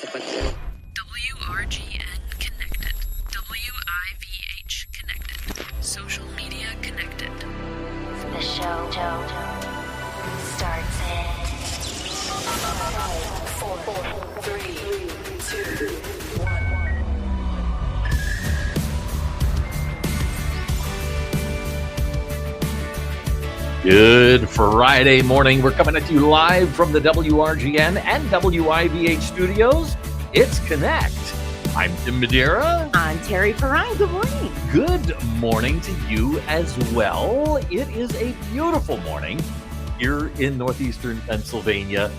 WRGN connected. WIVH connected. Social media connected. The show starts in 5, 4, 3, 2, 1. Good Friday morning. We're coming at you live from the WRGN and WIVH studios. It's Connect. I'm Tim Madeira. I'm Terry Perrine. Good morning. Good morning to you as well. It is a beautiful morning here in northeastern Pennsylvania,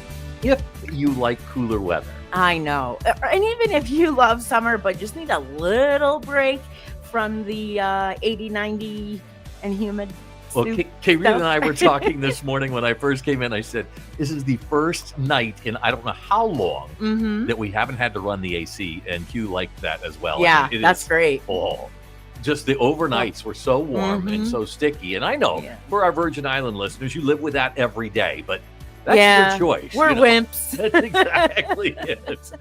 if you like cooler weather. I know. And even if you love summer but just need a little break from the 80, 90 and humid. Well, Kate and I were talking this morning when I first came in. I said, this is the first night in I don't know how long that we haven't had to run the AC, and Hugh liked that as well. Yeah, that's great. Oh, just the overnights were so warm and so sticky. And I know for our Virgin Island listeners, you live with that every day, but that's your choice. We're wimps. That's exactly it.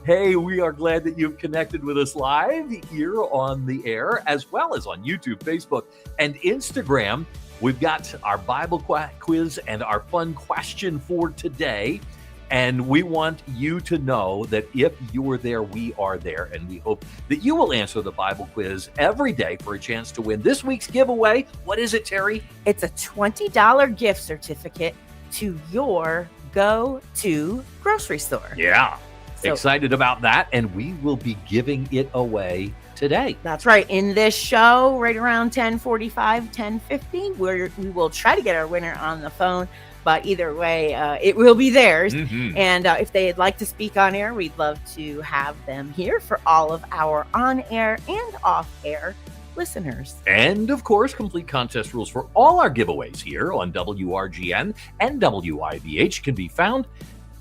Hey, we are glad that you've connected with us live here on the air, as well as on YouTube, Facebook, and Instagram. We've got our Bible quiz and our fun question for today. And we want you to know that if you're there, we are there. And we hope that you will answer the Bible quiz every day for a chance to win this week's giveaway. What is it, Terry? It's a $20 gift certificate to your go-to grocery store. Yeah. So, excited about that. And we will be giving it away today. That's right. In this show, right around 10:45, 10:50, we will try to get our winner on the phone. But either way, it will be theirs. And if they'd like to speak on air, we'd love to have them here for all of our on-air and off-air listeners. And of course, complete contest rules for all our giveaways here on WRGN and WIVH can be found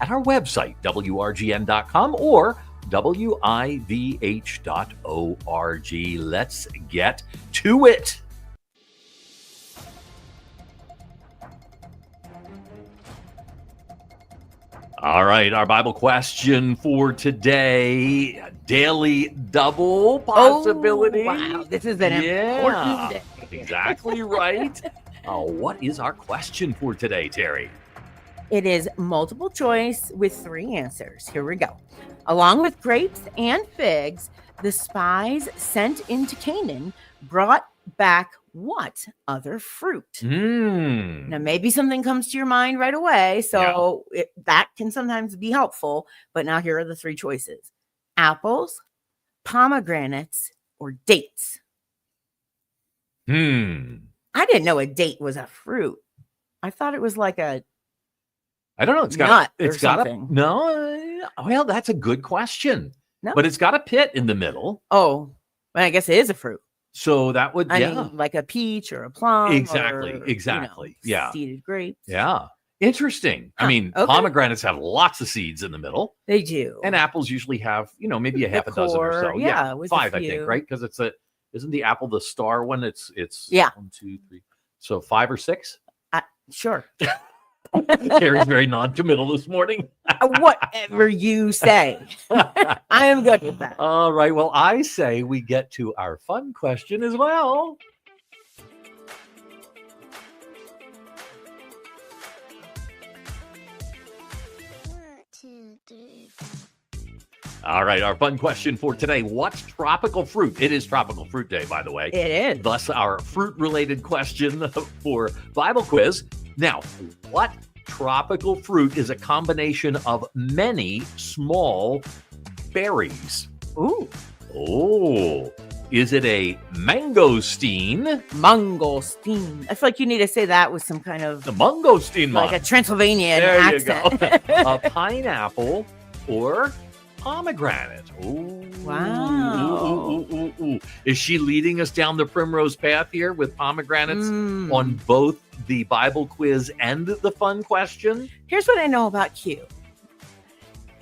at our website, WRGN.com or WIVH.org. Let's get to it. All right, our Bible question for today, daily double possibility. Oh, wow, this is an important day. Exactly right. What is our question for today, Terry? It is multiple choice with 3 answers. Here we go. Along with grapes and figs, the spies sent into Canaan brought back what other fruit? Now, maybe something comes to your mind right away, so that can sometimes be helpful. But now here are the 3 choices: apples, pomegranates, or dates. I didn't know a date was a fruit. I thought it was like a I don't know. It's got Well, that's a good question. No. But it's got a pit in the middle. Oh, well, I guess it is a fruit. So that would, I mean, like a peach or a plum. Exactly. Or, seeded grapes. Yeah. Interesting. I mean, pomegranates have lots of seeds in the middle. They do. And apples usually have, maybe a half a dozen or so. Yeah. 5, I think, right? Because isn't the apple the star one? It's 1, 2, 3. So 5 or 6? Sure. Terry's very non-committal this morning. Whatever you say. I am good with that. All right. Well, I say we get to our fun question as well. All right, our fun question for today. What's tropical fruit? It is Tropical Fruit Day, by the way. It is. Thus, our fruit-related question for Bible quiz. Now, what tropical fruit is a combination of many small berries? Ooh. Oh, is it a mangosteen? Mangosteen. I feel like you need to say that with some kind of... The mangosteen, like a Transylvanian there accent. You go. A pineapple or pomegranate. Ooh. Wow. Ooh. Is she leading us down the primrose path here with pomegranates on both the Bible quiz and the fun question? Here's what I know about Q.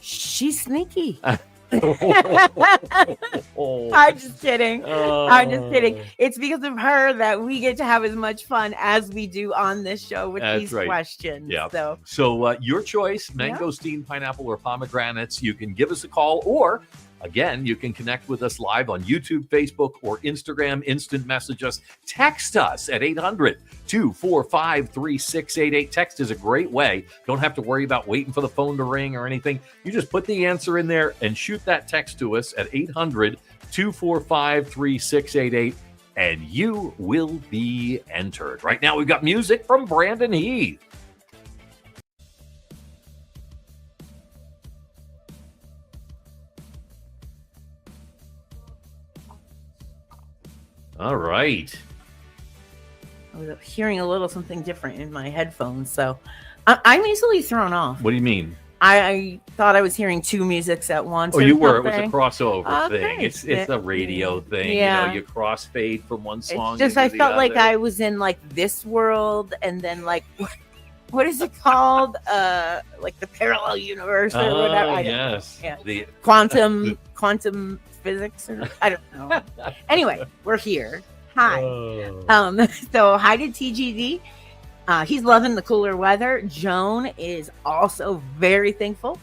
She's sneaky. I'm just kidding. I'm just kidding. Oh. It's because of her that we get to have as much fun as we do on this show with That's these right. questions. Yeah. So So your choice, mangosteen, pineapple, or pomegranates. You can give us a call, or again, you can connect with us live on YouTube, Facebook, or Instagram. Instant message us. Text us at 800-245-3688. Text is a great way. Don't have to worry about waiting for the phone to ring or anything. You just put the answer in there and shoot that text to us at 800-245-3688. And you will be entered. Right now, we've got music from Brandon Heath. All right. I was hearing a little something different in my headphones. So I'm easily thrown off. What do you mean? I thought I was hearing two musics at once. Oh, or you were. It was a something. crossover Okay. thing. It's a radio thing. Yeah. You know, you crossfade from one song. It's just into I the felt like other. I was in like this world, and then like what is it called? Like the parallel universe or whatever. Oh, I don't- yes. Yeah. The Quantum physics, or I don't know. Anyway, we're here. Hi. Oh. So hi to TGD. He's loving the cooler weather. Joan is also very thankful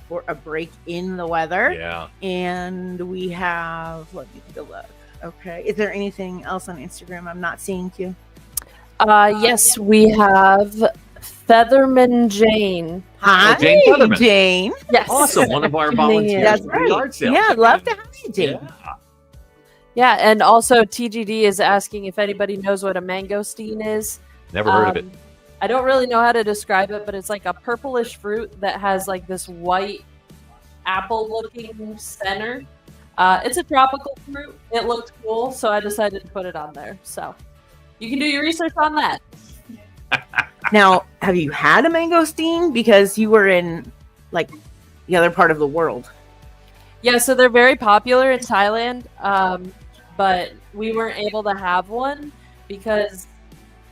for a break in the weather. Yeah. And we have, let me take a look. Okay. Is there anything else on Instagram I'm not seeing, Q? Yes, we have Featherman Jane. Hi, Jane Featherman. Jane. Yes. Awesome. One of our That's volunteers That's for right. the art sale. Yeah, I'd love to have you, Jane. Yeah. Yeah, and also TGD is asking if anybody knows what a mangosteen is. Never heard of it. I don't really know how to describe it, but it's like a purplish fruit that has like this white apple-looking center. It's a tropical fruit. It looked cool, so I decided to put it on there. So you can do your research on that. Now, have you had a mangosteen? Because you were in like the other part of the world. Yeah, so they're very popular in Thailand, but we weren't able to have one because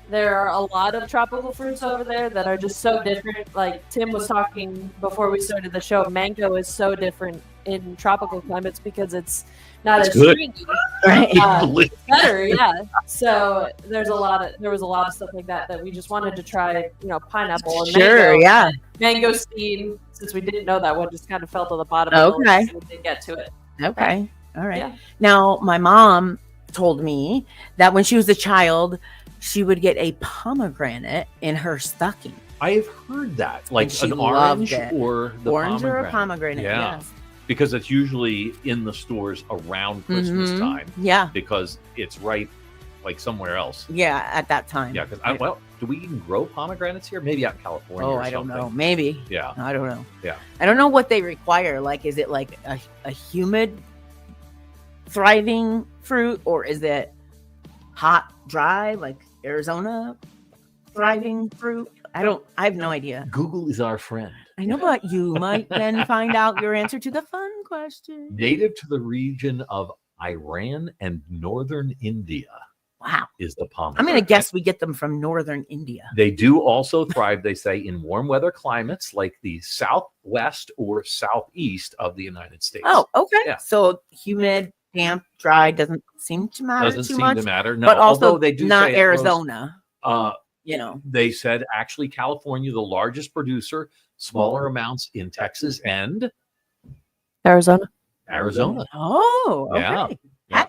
there are a lot of tropical fruits over there that are just so different. Like Tim was talking before we started the show, mango is so different in tropical climates because it's not It's as good. stringy. Right. It's better, yeah. So there was a lot of stuff like that we just wanted to try, pineapple and Sure, mango. yeah. Mangosteen, since we didn't know that one, just kind of fell to the bottom of the Okay. list and we didn't get to it. Okay. All right. Yeah. Now, my mom told me that when she was a child, she would get a pomegranate in her stocking. I have heard that. Like she an loved orange it. or the Orange or a pomegranate. Yeah. Yes. Because it's usually in the stores around Christmas Mhm. time Yeah. because it's right like somewhere else. Yeah. At that time. Yeah, because do we even grow pomegranates here? Maybe out in California. Oh, or I don't something. know. Maybe. Yeah. I don't know. Yeah. I don't know what they require. Like, is it like a humid, thriving fruit, or is it hot, dry, like Arizona thriving fruit? I have no idea. Google is our friend. I know, but you might then find out your answer to the fun question. Native to the region of Iran and northern India Wow. is the pomegranate. I'm going to guess we get them from northern India. They do also thrive, they say, in warm weather climates like the southwest or southeast of the United States. Oh, okay. Yeah. So humid, damp, dry doesn't seem to matter doesn't too seem much. to matter. No, But also although they do not say it grows- Arizona. You know. They said actually California, the largest producer, smaller amounts in Texas and Arizona. Arizona. Oh, okay. Yeah. Yeah.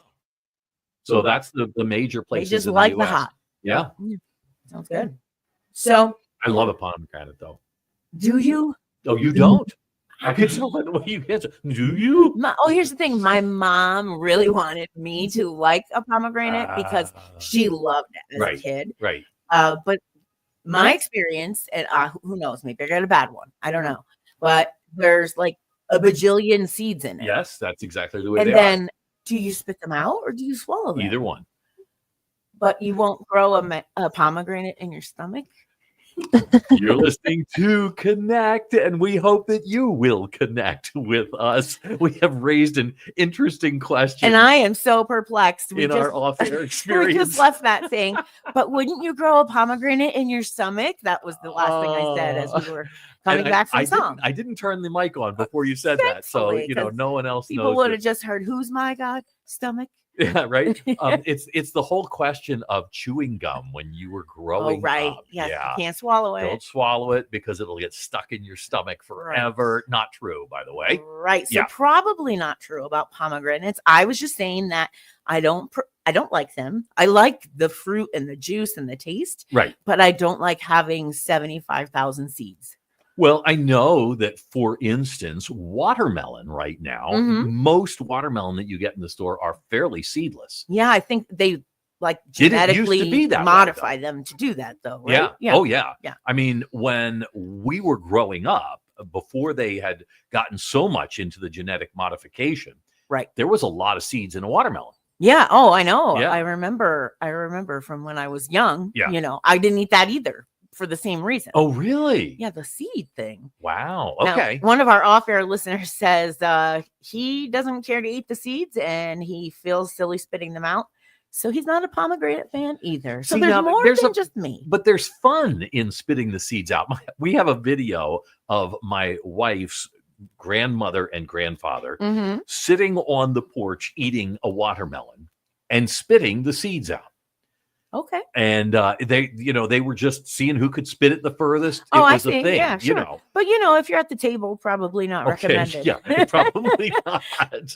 So that's the major They places. just in like the the US. hot. Yeah. Sounds good. So, I love a pomegranate though. do you? Oh, you don't? I could tell by the way you answer. Do you? Here's the thing. My mom really wanted me to like a pomegranate because she loved it as Right. a kid. Right. But my experience, and who knows, maybe I got a bad one. I don't know. But there's like a bajillion seeds in it. Yes, that's exactly the way And they then do you spit them out or do you swallow are. them? Either one. But you won't grow a pomegranate in your stomach? You're listening to Connect, and we hope that you will connect with us. We have raised an interesting question And I am so perplexed. in our off-air We experience. just left that saying, but wouldn't you grow a pomegranate in your stomach? That was the last thing I said as we were coming And back from I song. didn't, I didn't turn the mic on before you said that, so Thankfully, 'cause no one else People knows. would that- have just heard, who's my God? Stomach? Yeah, right. It's the whole question of chewing gum when you were growing Oh, right. up. Yes, Yeah. you can't swallow it. Don't swallow it because it'll get stuck in your stomach forever. Not true, by the way. Right. So Yeah. probably not true about pomegranates. I was just saying that I don't like them. I like the fruit and the juice and the taste, Right. but I don't like having 75,000 seeds. Well, I know that, for instance, watermelon right now, Mhm. most watermelon that you get in the store are fairly seedless. Yeah, I think they like Didn't used to be genetically that way, modify them to do that though, right? Yeah. Oh, yeah. Yeah. I mean, when we were growing up, before they had gotten so much into the genetic modification, Right. there was a lot of seeds in a watermelon. Yeah. Oh, I know. Yeah. I remember from when I was young. Yeah. I didn't eat that either for the same reason. Oh, really? Yeah, the seed thing. Wow. Now, Okay. one of our off-air listeners says he doesn't care to eat the seeds and he feels silly spitting them out. So he's not a pomegranate fan either. So See, there's now, more there's than a- just me. But there's fun in spitting the seeds out. We have a video of my wife's grandmother and grandfather Mhm. sitting on the porch eating a watermelon and spitting the seeds out. Okay. And they were just seeing who could spit it the furthest. Oh, I It was a see. thing, Yeah, you sure. know. But if you're at the table, probably not Okay, recommended. yeah, probably not.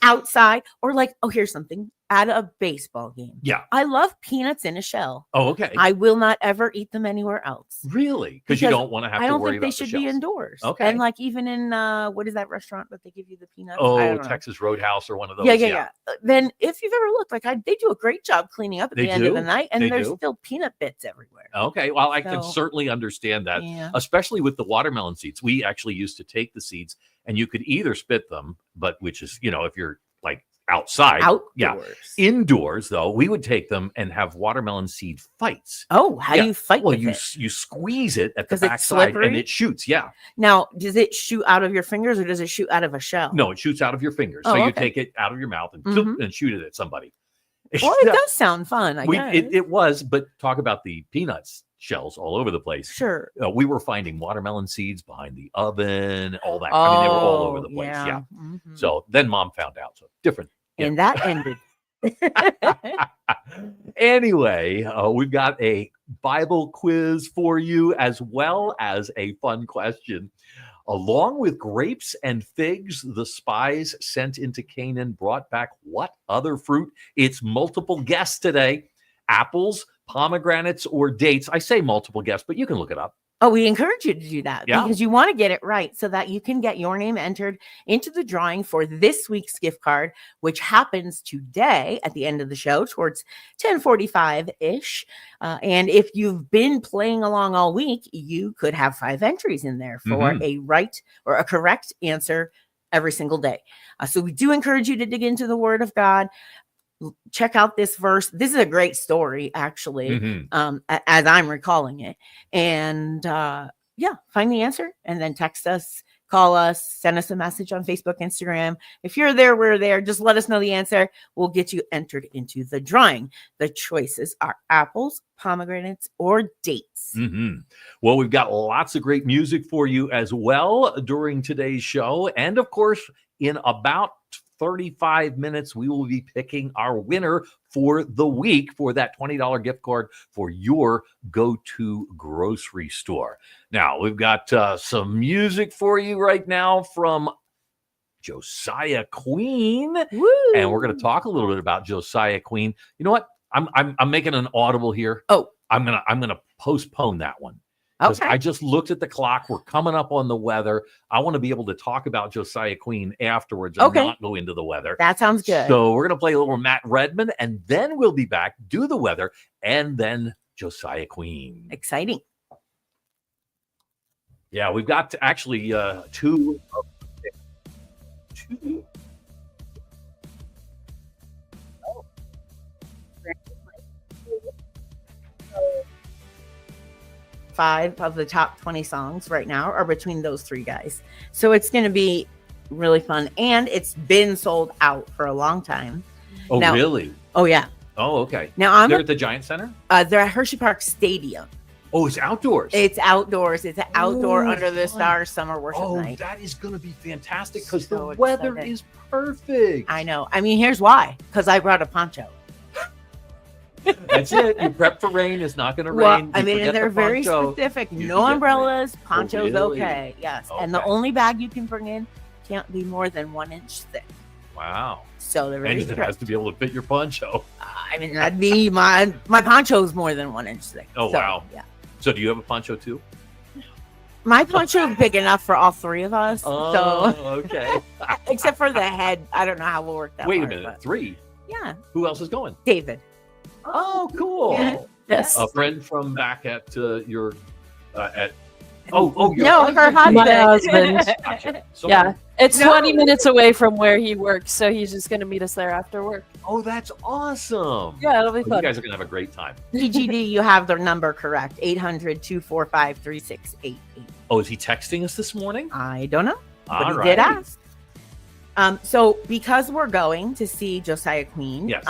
Outside or here's something at a baseball game. Yeah. I love peanuts in a shell. Oh, okay. I will not ever eat them anywhere else. Really? Because you Because don't want to have I to don't worry think they about the should be shells. indoors. Okay. And even in what is that restaurant that they give you the peanuts? I Oh, don't know. Texas Roadhouse or one of those. Yeah. Then if you've ever looked, they do a great job cleaning up at They the end of the do. night, and They there's do. still peanut bits everywhere. Okay. Well, I can So- certainly understand that, Yeah. especially with the watermelon seeds. We actually used to take the seeds and you could either spit them, but which is, if you're outside. Outdoors. Yeah. Indoors, though, we would take them and have watermelon seed fights. Oh, how Yeah. do you fight Well, with you it? you squeeze it at the 'Cause it's backside and slippery? it shoots. Yeah. Now, does it shoot out of your fingers or does it shoot out of a shell? No, it shoots out of your fingers. Oh, So you okay. take it out of your mouth and, Mhm. and shoot it at somebody. Well, it Yeah. does sound fun, I guess. It was, but talk about the peanuts shells all over the place. Sure. We were finding watermelon seeds behind the oven, all that. I mean, they were all over the place. Yeah. Mhm. So then mom found out. So different. And that ended. Anyway, we've got a Bible quiz for you as well as a fun question. Along with grapes and figs, the spies sent into Canaan brought back what other fruit? It's multiple guess today. Apples, pomegranates, or dates. I say multiple guess, but you can look it up. Oh, we encourage you to do that Yeah. because you want to get it right so that you can get your name entered into the drawing for this week's gift card, which happens today at the end of the show towards 10:45-ish. And if you've been playing along all week, you could have 5 entries in there for Mhm. a right or a correct answer every single day. So we do encourage you to dig into the Word of God. Check out this verse. This is a great story, actually. Mhm. As I'm recalling it. And find the answer and then text us, call us, send us a message on Facebook, Instagram. If you're there, we're there. Just let us know the answer. We'll get you entered into the drawing. The choices are apples, pomegranates, or dates. Mhm. Well, we've got lots of great music for you as well during today's show. And of course, in about 35 minutes, we will be picking our winner for the week for that $20 gift card for your go-to grocery store. Now, we've got some music for you right now from Josiah Queen, Woo! and we're going to talk a little bit about Josiah Queen. You know what? I'm making an audible here. Oh. I'm gonna postpone that one. Because Okay. I just looked at the clock. We're coming up on the weather. I want to be able to talk about Josiah Queen afterwards and Okay. not go into the weather. That sounds good. So we're going to play a little Matt Redman, and then we'll be back, do the weather, and then Josiah Queen. Exciting. Yeah, we've got actually two. 5 of the top 20 songs right now are between those 3 guys. So it's going to be really fun. And it's been sold out for a long time. Oh, Now- really? Oh, yeah. Oh, okay. Now, They're at the Giant Center? they're at Hershey Park Stadium. Oh, it's outdoors. It's outdoors. It's an outdoor Oh, under the fun. stars summer worship Oh, night. that is going to be fantastic because So the weather excited. is perfect. I know. I mean, here's why. Because I brought a poncho. That's it. You prep for rain. It's not going to Well, rain. I You mean, forget they're the very poncho. specific. You No can get umbrellas. Poncho's really? okay. Yes. And the Okay. only bag you can bring in can't be more than 1 inch thick. Wow. So they're very And it strict. has to be able to fit your poncho. I mean, that'd be my poncho's more than 1 inch thick. Oh, So, wow. Yeah. So do you have a poncho too? My poncho's big enough for all 3 of us. Oh, So, okay. except for the head, I don't know how we'll work that. Wait a part, minute. but 3. yeah, Who else is going? David. Oh, cool. Yeah. Yes. A friend from back at your your No, husband. her husband. My husband. Gotcha. So- Yeah, it's No. 20 minutes away from where he works, so he's just going to meet us there after work. Oh, that's awesome. Yeah, it'll be Oh, you fun. guys are gonna have a great time. TGD, you have their number correct. 800-245-3688. Oh, is he texting us this morning? I don't know, but All he did right. ask. So because we're going to see Josiah Queen, Yes.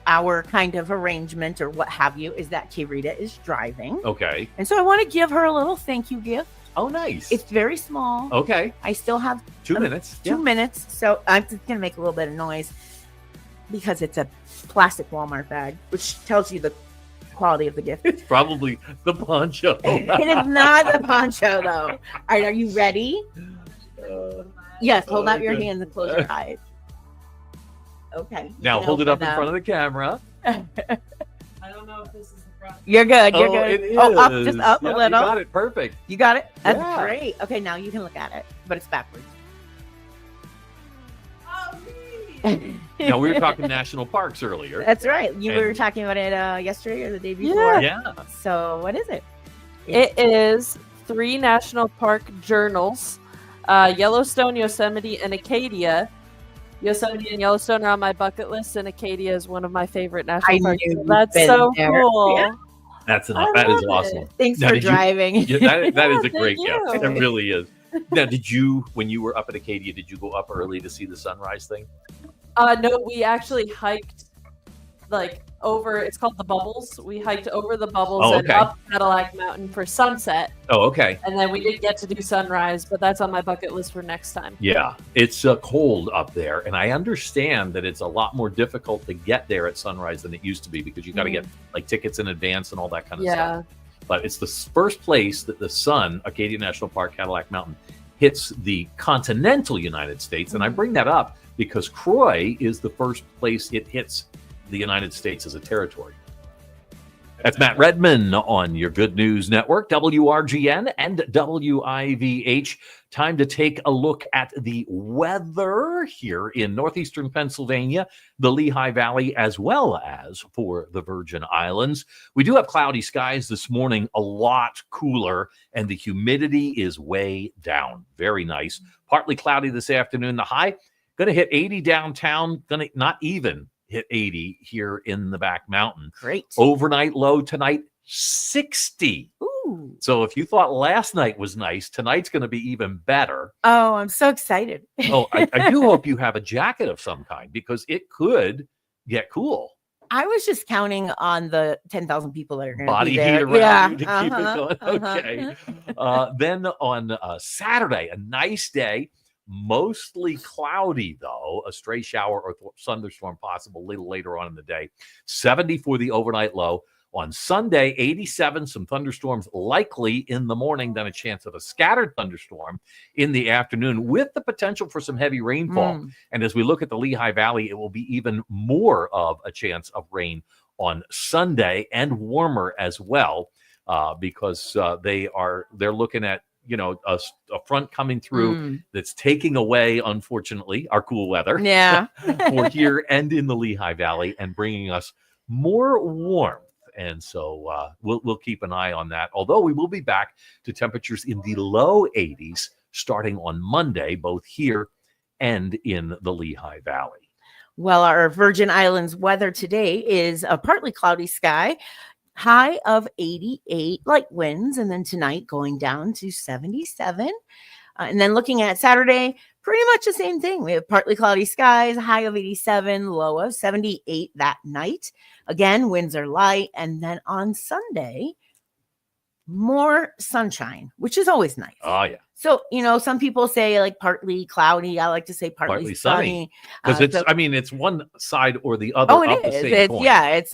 our kind of arrangement or what have you is that Kirita is driving. Okay. And so I want to give her a little thank you gift. Oh, nice. It's very small. okay. I still have 2 minutes. 2 minutes. So I'm just going to make a little bit of noise because it's a plastic Walmart bag, which tells you the quality of the gift. It's probably the poncho. It is not the poncho, though. All right, are you ready? Yes, hold out your okay. hands and close your eyes. Okay. you Now can hold it up open in front of the camera. I don't know if this is the front. You're good. You're oh, good. it is. Oh, up, just up Yep, a little. You got it. Perfect. You got it? That's Yeah. great. Okay, now you can look at it, but it's backwards. Now we were talking national parks earlier. That's right. You were And- talking about it yesterday or the day before. Yeah. So what is it? It is 3 national park journals: Yellowstone, Yosemite, and Acadia. Yosemite and Yellowstone are on my bucket list, and Acadia is one of my favorite national I parks. knew So you'd that's been so there. cool. Yeah. That is love awesome. it. Thanks Now, for did you- driving. Yeah, that is a Yeah, great thank gift. you. It really is. Now, did you, when you were up at Acadia, did you go up early to see the sunrise thing? No, we actually hiked over. It's called the Bubbles. We hiked over the Bubbles Oh, and okay. up Cadillac Mountain for sunset, Oh, okay. and then we didn't get to do sunrise, but that's on my bucket list for next time. Yeah, it's cold up there, and I understand that it's a lot more difficult to get there at sunrise than it used to be because you got to get like tickets in advance and all that kind of stuff. Yeah, But it's the first place that the sun, Acadia National Park, Cadillac Mountain, hits the continental United States. And I bring that up because Croy is the first place it hits the United States as a territory. That's Matt Redman on your Good News Network, WRGN and WIVH. Time to take a look at the weather here in northeastern Pennsylvania, the Lehigh Valley, as well as for the Virgin Islands. We do have cloudy skies this morning, a lot cooler, and the humidity is way down. Very nice. Partly cloudy this afternoon. The high going to hit 80 downtown, going to not even hit 80 here in the back mountain. Great. Overnight low tonight, 60. Ooh. So if you thought last night was nice, tonight's going to be even better. Oh, I'm so excited. Oh, I do hope you have a jacket of some kind because it could get cool. I was just counting on the 10,000 people that are going to Body be there. heat around Yeah, you to keep it going. uh-huh. Okay. Then on Saturday, a nice day. Mostly cloudy, though. A stray shower or thunderstorm possible a little later on in the day. 70 for the overnight low. On Sunday, 87, some thunderstorms likely in the morning, then a chance of a scattered thunderstorm in the afternoon with the potential for some heavy rainfall. Mm. And as we look at the Lehigh Valley, it will be even more of a chance of rain on Sunday and warmer as well because they're looking at a front coming through Mm. that's taking away, unfortunately, our cool weather Yeah. for here and in the Lehigh Valley and bringing us more warmth. And so we'll keep an eye on that. Although we will be back to temperatures in the low 80s starting on Monday, both here and in the Lehigh Valley. Well, our Virgin Islands weather today is a partly cloudy sky. high of 88, light winds, and then tonight going down to 77. And then looking at Saturday, pretty much the same thing. We have partly cloudy skies, high of 87, low of 78 that night. Again, winds are light. And then on Sunday, more sunshine, which is always nice. Oh, yeah. So, some people say like partly cloudy. I like to say partly sunny. Because it's one side or the other. Oh, it of is. The same coin. Yeah, it's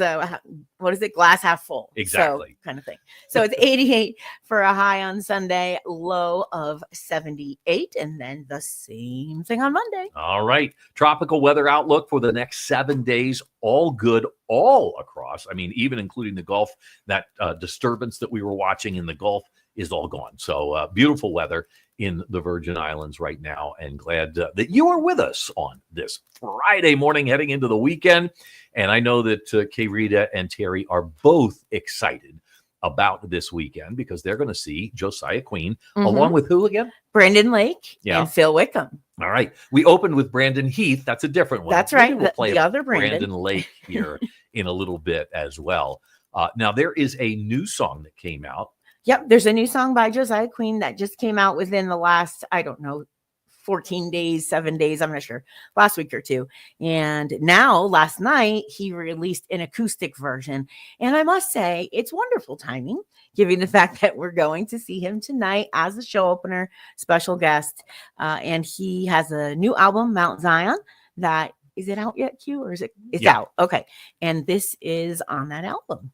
what is it? Glass half full. Exactly. So, kind of thing. So it's 88 for a high on Sunday, low of 78, and then the same thing on Monday. All right. Tropical weather outlook for the next 7 days. All good all across. I mean, even including the Gulf, that disturbance that we were watching in the Gulf is all gone. So beautiful weather in the Virgin Islands right now, and glad that you are with us on this Friday morning heading into the weekend. And I know that Kay Rita and Terry are both excited about this weekend because they're going to see Josiah Queen along with who again? Brandon Lake Yeah. and Phil Wickham. All right. We opened with Brandon Heath. That's a different one. That's Maybe right. We'll play The other Brandon. Lake here in a little bit as well. Now, there is a new song that came out. Yep, there's a new song by Josiah Queen that just came out within the last, 14 days, 7 days, I'm not sure, last week or two. And now, last night, he released an acoustic version. And I must say, it's wonderful timing, given the fact that we're going to see him tonight as a show opener, special guest. And he has a new album, Mount Zion, that, is it out yet, Q, or is it? It's out. Okay. And this is on that album.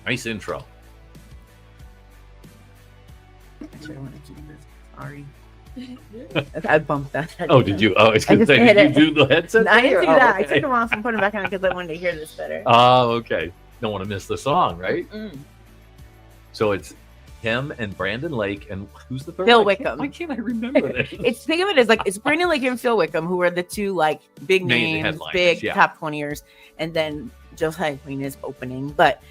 Nice intro. Actually, I want to keep this. Sorry. I bumped that. Oh, did you? Oh, I was going to say, hit did you it. do the headset? I didn't do that. I Okay. took them off and put them back on because I wanted to hear this better. Oh, okay. Don't want to miss the song, right? Mm. So it's him and Brandon Lake, and who's the third? Phil Why can't- Wickham. Why can't I remember this? Think of it as like it's Brandon Lake and Phil Wickham, who are the two like big Main names, headliners, big yeah. top 20ers, and then Josiah Queen is opening. But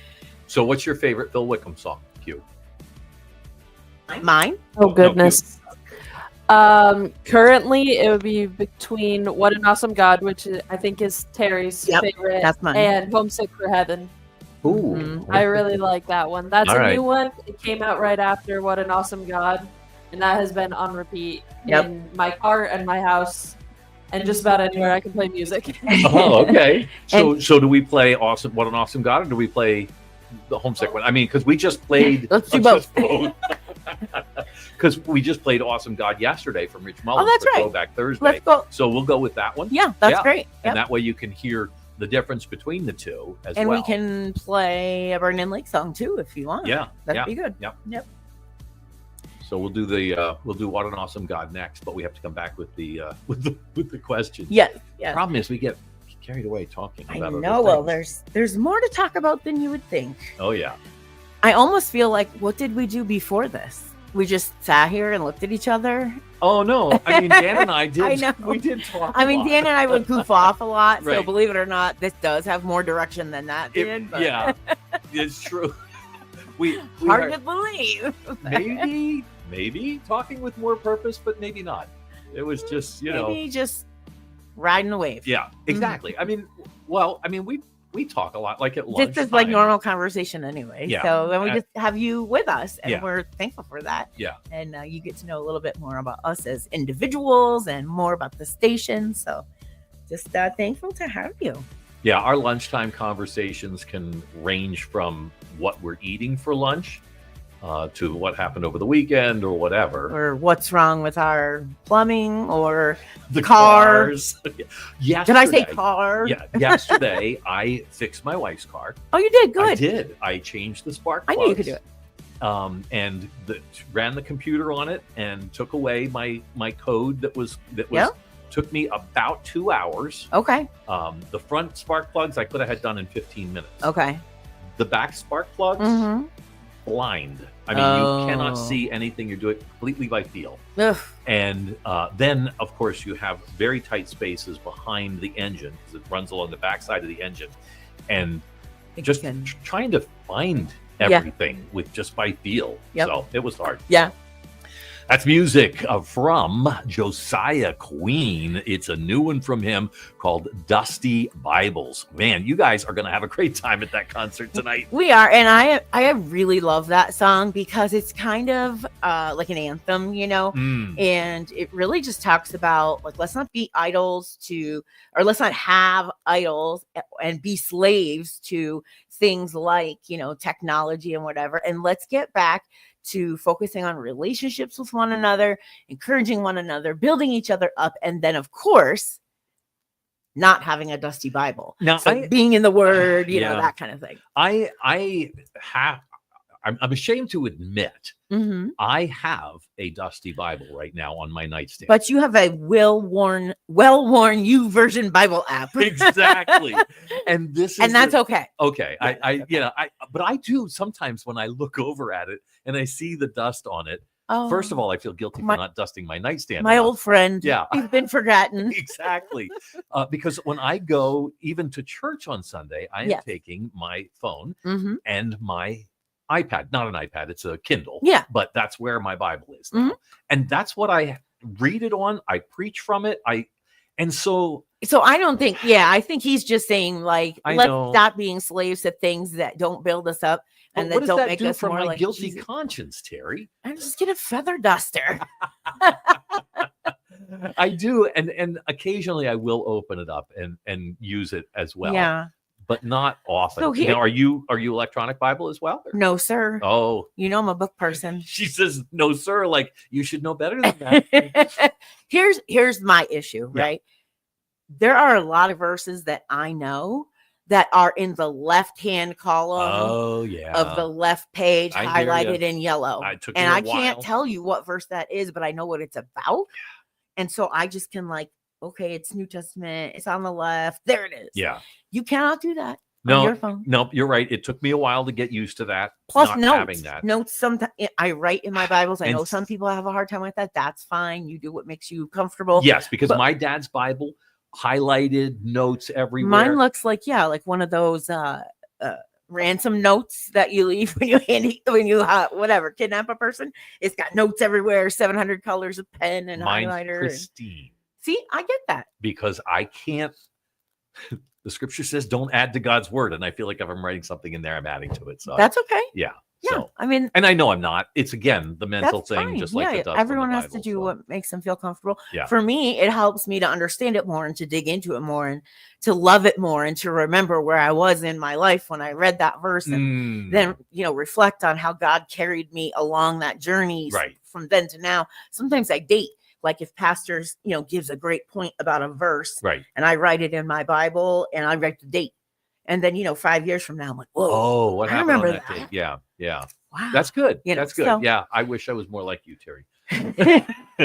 So what's your favorite Phil Wickham song, Q? mine, Oh no, goodness. Currently it would be between What an Awesome God, which I think is Terry's Yep, favorite, that's mine. and Homesick for Heaven. Ooh. Mhm. I really like that one. That's All a right. new one. It came out right after What an Awesome God, and that has been on repeat Yep. in my car and my house and just about anywhere I can play music. Oh, okay. So do we play Awesome? What an Awesome God, or do we play the Homesick one? I mean, because we just played. Let's do both. Because we just played Awesome God yesterday from Rich Mullins. that's for right. Throwback Thursday. let's go. So we'll go with that one. Yeah, that's Yeah. great. And Yep. that way you can hear the difference between the two as And well. we can play a Brandon Lake song too if you want. Yeah. That'd yeah. be good. So we'll do What an Awesome God next, but we have to come back with the with the question. Yes. Yes. Problem is we get carried away talking I about other know. Well, things. there's more to talk about than you would think. Oh yeah. I almost feel like, what did we do before this? We just sat here and looked at each other. Oh no. I mean, Dan and I did. I know. We did talk. I mean, a lot. Dan and I would goof off a lot. So Right. believe it or not, this does have more direction than that did. But Yeah, it's true. We hard are to believe. maybe talking with more purpose, but maybe not. It was just Maybe just riding the wave. yeah, exactly. I mean, we talk a lot, like at lunch. This is like normal conversation anyway. Yeah. So then we Uh, just have you with us, and Yeah. we're thankful for that. Yeah. And you get to know a little bit more about us as individuals and more about the station. So just thankful to have you. Yeah, our lunchtime conversations can range from what we're eating for lunch to what happened over the weekend or whatever. Or what's wrong with our plumbing, or The car. cars. Yesterday, did I say car? Yeah, yesterday I fixed my wife's car. Oh, you did. I Good. did. I changed the spark I plugs. knew you could do it. And ran the computer on it and took away my code that was Yeah. took me about 2 hours. Okay. The front spark plugs I could have had done in 15 minutes. Okay. The back spark plugs, Mm-hmm. blind. I mean, you cannot Oh. see anything. You're doing it completely by feel. Ugh. And then, of course, you have very tight spaces behind the engine because it runs along the backside of the engine. And just Can- trying to find Yeah. everything with just by feel. Yep. So it was hard. Yeah. That's music from Josiah Queen. It's a new one from him called Dusty Bibles. Man, you guys are going to have a great time at that concert tonight. We are, and I really love that song because it's kind of like an anthem, you know, and it really just talks about like let's not be idols to, or let's not have idols and be slaves to things like, you know, technology and whatever, and let's get back to focusing on relationships with one another, encouraging one another, building each other up, and then of course not having a dusty Bible. Now, so being in the Word, you know, that kind of thing. I'm ashamed to admit I have a dusty Bible right now on my nightstand. But you have a well-worn YouVersion Bible app. Exactly. And this is that's okay. Okay. But I do sometimes when I look over at it and I see the dust on it. First of all, I feel guilty for not dusting my nightstand. My old friend. Yeah. You've been forgotten. Exactly. Because when I go even to church on Sunday, I am taking my phone and my iPad, not an iPad, it's a Kindle. Yeah. But that's where my Bible is now. And that's what I read it on. I preach from it. So I don't think, I think he's just saying like, let's stop being slaves to things that don't build us up and that don't make us more like guilty conscience, Terry. I just get a feather duster. I do, and occasionally I will open it up and use it as well. Yeah. But not often. So now, are you electronic Bible as well? No, sir. Oh, you know I'm a book person. She says no, sir. Like you should know better than that. Here's my issue, right? There are a lot of verses that I know that are in the left-hand column of the left page, highlighted in yellow. And I can't tell you what verse that is, but I know what it's about. And so I just can like, okay, it's New Testament. It's on the left. There it is. Yeah. You cannot do that on your phone. No, you're right. It took me a while to get used to that. Plus not having that. Notes. Sometimes I write in my Bibles. I know some people have a hard time with that. That's fine. You do what makes you comfortable. Yes, because my dad's Bible highlighted notes everywhere. Mine looks like one of those ransom notes that you leave when you kidnap a person. It's got notes everywhere, 700 colors of pen and highlighter. Pristine. See, I get that. Because I can't, the scripture says don't add to God's word. And I feel like if I'm writing something in there, I'm adding to it. So that's okay. Yeah. Yeah. So, I mean, and I know I'm not. It's again the mental thing, fine. just like the dust everyone on the has Bible, to do what makes them feel comfortable. Yeah. For me, it helps me to understand it more and to dig into it more and to love it more and to remember where I was in my life when I read that verse and then reflect on how God carried me along that journey from then to now. Sometimes I date. Like if pastors, gives a great point about a verse, and I write it in my Bible and I write the date. And then, 5 years from now, I'm like, whoa. Oh, what happened on that date? Yeah. Wow. That's good. That's good. So, yeah. I wish I was more like you, Terry.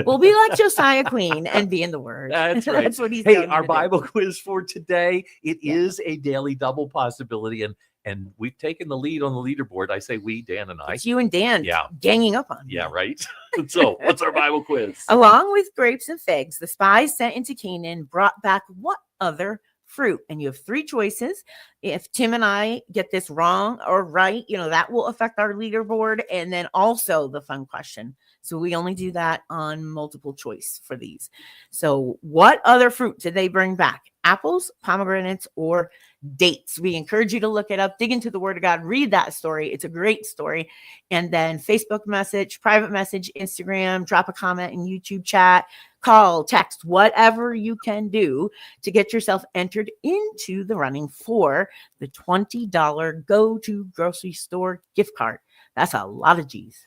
We'll be like Josiah Queen and be in the Word. That's right. That's what he's Hey, our Bible quiz for today, it is a daily double possibility. And we've taken the lead on the leaderboard. I say we, Dan and I. It's you and Dan ganging up on me. Yeah, right. So what's our Bible quiz? Along with grapes and figs, the spies sent into Canaan brought back what other fruit? And you have three choices. If Tim and I get this wrong or right, that will affect our leaderboard. And then also the fun question. So we only do that on multiple choice for these. So what other fruit did they bring back? Apples, pomegranates, or dates? We encourage you to look it up, dig into the Word of God, read that story. It's a great story. And then Facebook message, private message, Instagram, drop a comment in YouTube chat, call, text, whatever you can do to get yourself entered into the running for the $20 go to grocery store gift card. That's a lot of G's.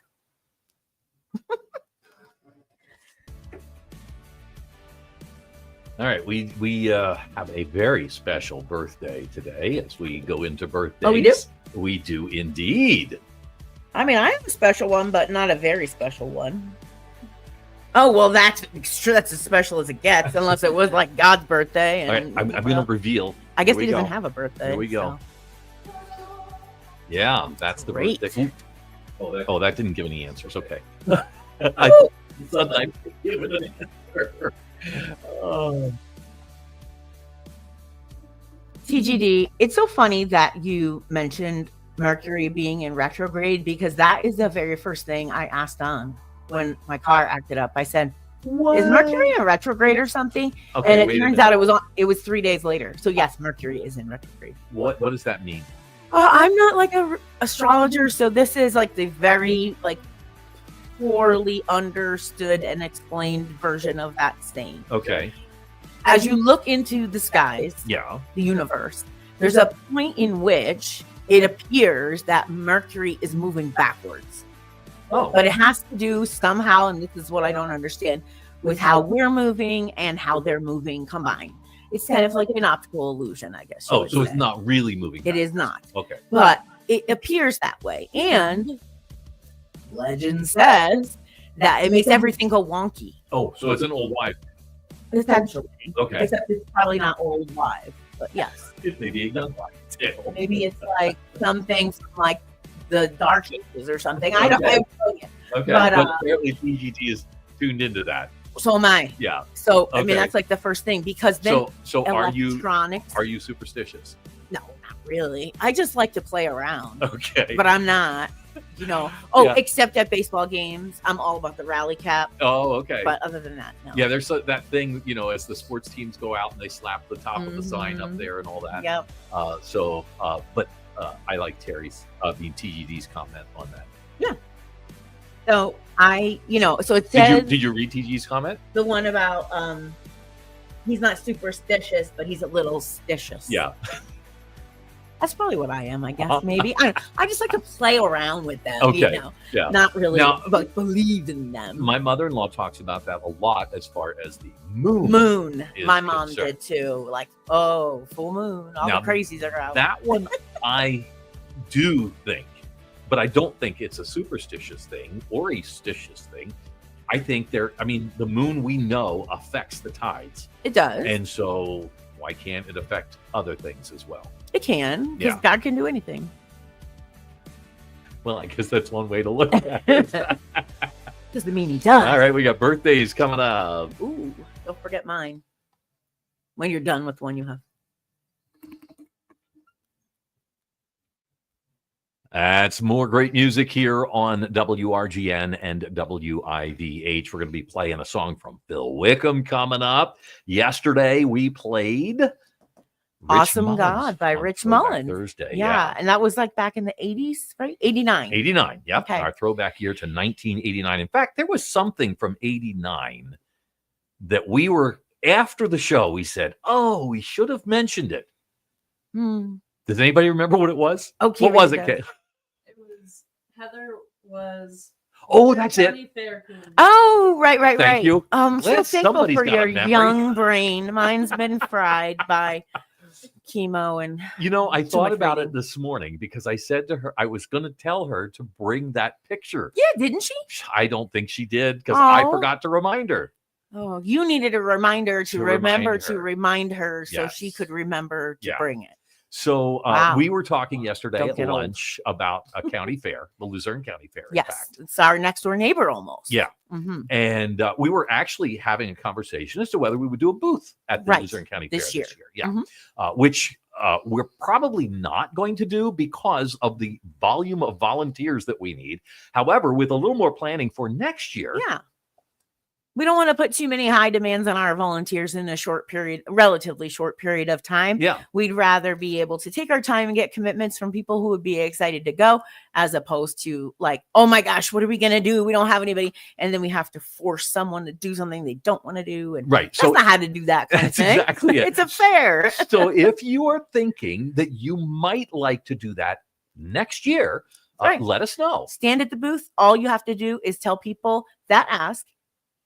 All right, we have a very special birthday today as we go into birthdays. Oh, we do? We do indeed. I mean, I have a special one, but not a very special one. Oh, well, that's as special as it gets, unless it was like God's birthday. And, all right, I'm going to reveal. I guess he doesn't have a birthday. Here we go. So. Yeah, that's the Great. birthday. Oh, that didn't give any answers. Okay. I thought I would give it an answer. Oh. TGD, it's so funny that you mentioned Mercury being in retrograde because that is the very first thing I asked on. when my car acted up. I said, What? "Is Mercury in retrograde or something?" Okay, And it wait a turns minute. out it was 3 days later. So yes, Mercury is in retrograde. What does that mean? I'm not like a astrologer, so this is like the very like poorly understood and explained version of that saying. Okay. As you look into the skies, Yeah. the universe, there's a point in which it appears that Mercury is moving backwards. Oh. But it has to do somehow, and this is what I don't understand, with how we're moving and how they're moving combined. It's kind of like an optical illusion, I guess. you Oh, would so it's say. not really moving. It is not. Okay. But it appears that way. And legend says that it makes everything go wonky, Oh, so it's an old wife. essentially. Okay. Except it's probably not old live, but yes. It may be a young wife too. Maybe it's like some things from like the Dark Ages or something. I don't Okay. know. Okay. But, But apparently TGT is tuned into that. So am I. Yeah. So I Okay. mean that's like the first thing because then So are you electronics. superstitious? No, not really. I just like to play around, Okay. but I'm not. Oh, Yeah. except at baseball games, I'm all about the rally cap. Oh, okay. But other than that, no. Yeah, there's that thing, as the sports teams go out and they slap the top of the sign up Mhm. there and all that. Yep. But I like Terry's, TGD's comment on that. So so it Did says you read TG's comment? the one about he's not superstitious, but he's a little stitious. Yeah. That's probably what I am, I guess. Maybe I just like to play around with them. Okay, yeah. Not really, Now- but believe in them. My mother-in-law talks about that a lot as far as the moon. Moon. is My mom concerned. did too. Like, oh, full moon. All Now, the crazies are out. That one I do think, but I don't think it's a superstitious thing or a stitious thing. I think the moon we know affects the tides. It does. And so why can't it affect other things as well? It can, because Yeah. God can do anything. Well, I guess that's one way to look at it. Doesn't mean he does. All right, we got birthdays coming up. Ooh, don't forget mine. When you're done with the one you have. That's more great music here on WRGN and WIVH. We're going to be playing a song from Phil Wickham coming up. Yesterday, we played Awesome Mullins God by on Rich Throwback Mullins. Thursday. Yeah, and that was like back in the 80s, right? 89. 89. Yep. Okay. Our throwback year to 1989. In fact, there was something from 89 that we were, after the show, we said, oh, we should have mentioned it. Hmm. Does anybody remember what it was? Okay. What was it, Kay? It was Heather was. Oh, that's it. County Fair Queen. Oh, right. Thank you. I'm so Glad thankful somebody's for got a your memory. young brain. Mine's been fried by chemo and I Too thought much about it reading. this morning because I said to her, I was going to tell her to bring that picture. yeah, didn't she? I don't think she did because I Oh. forgot to remind her. Oh, you needed a reminder to To remember remind to her. remind her so she Yes. could remember to Yeah. bring it. So Wow. we were talking yesterday Don't at get old. lunch about a county fair, the Luzerne County Fair, in Yes, fact. it's our next door neighbor almost. Yeah. hmm And we were actually having a conversation as to whether we would do a booth at the Right, Luzerne County this Fair year. this year. Yeah. Mhm. Which we're probably not going to do because of the volume of volunteers that we need. However, with a little more planning for next year, Yeah. We don't want to put too many high demands on our volunteers in a relatively short period of time. yeah, We'd rather be able to take our time and get commitments from people who would be excited to go, as opposed to like, oh my gosh, what are we going to do? We don't have anybody. And then we have to force someone to do something they don't want to do. And right. that's So not how to do that kind of that's thing. exactly it. It's a fair. So if you are thinking that you might like to do that next year, Right. let us know. Stand at the booth. All you have to do is tell people that ask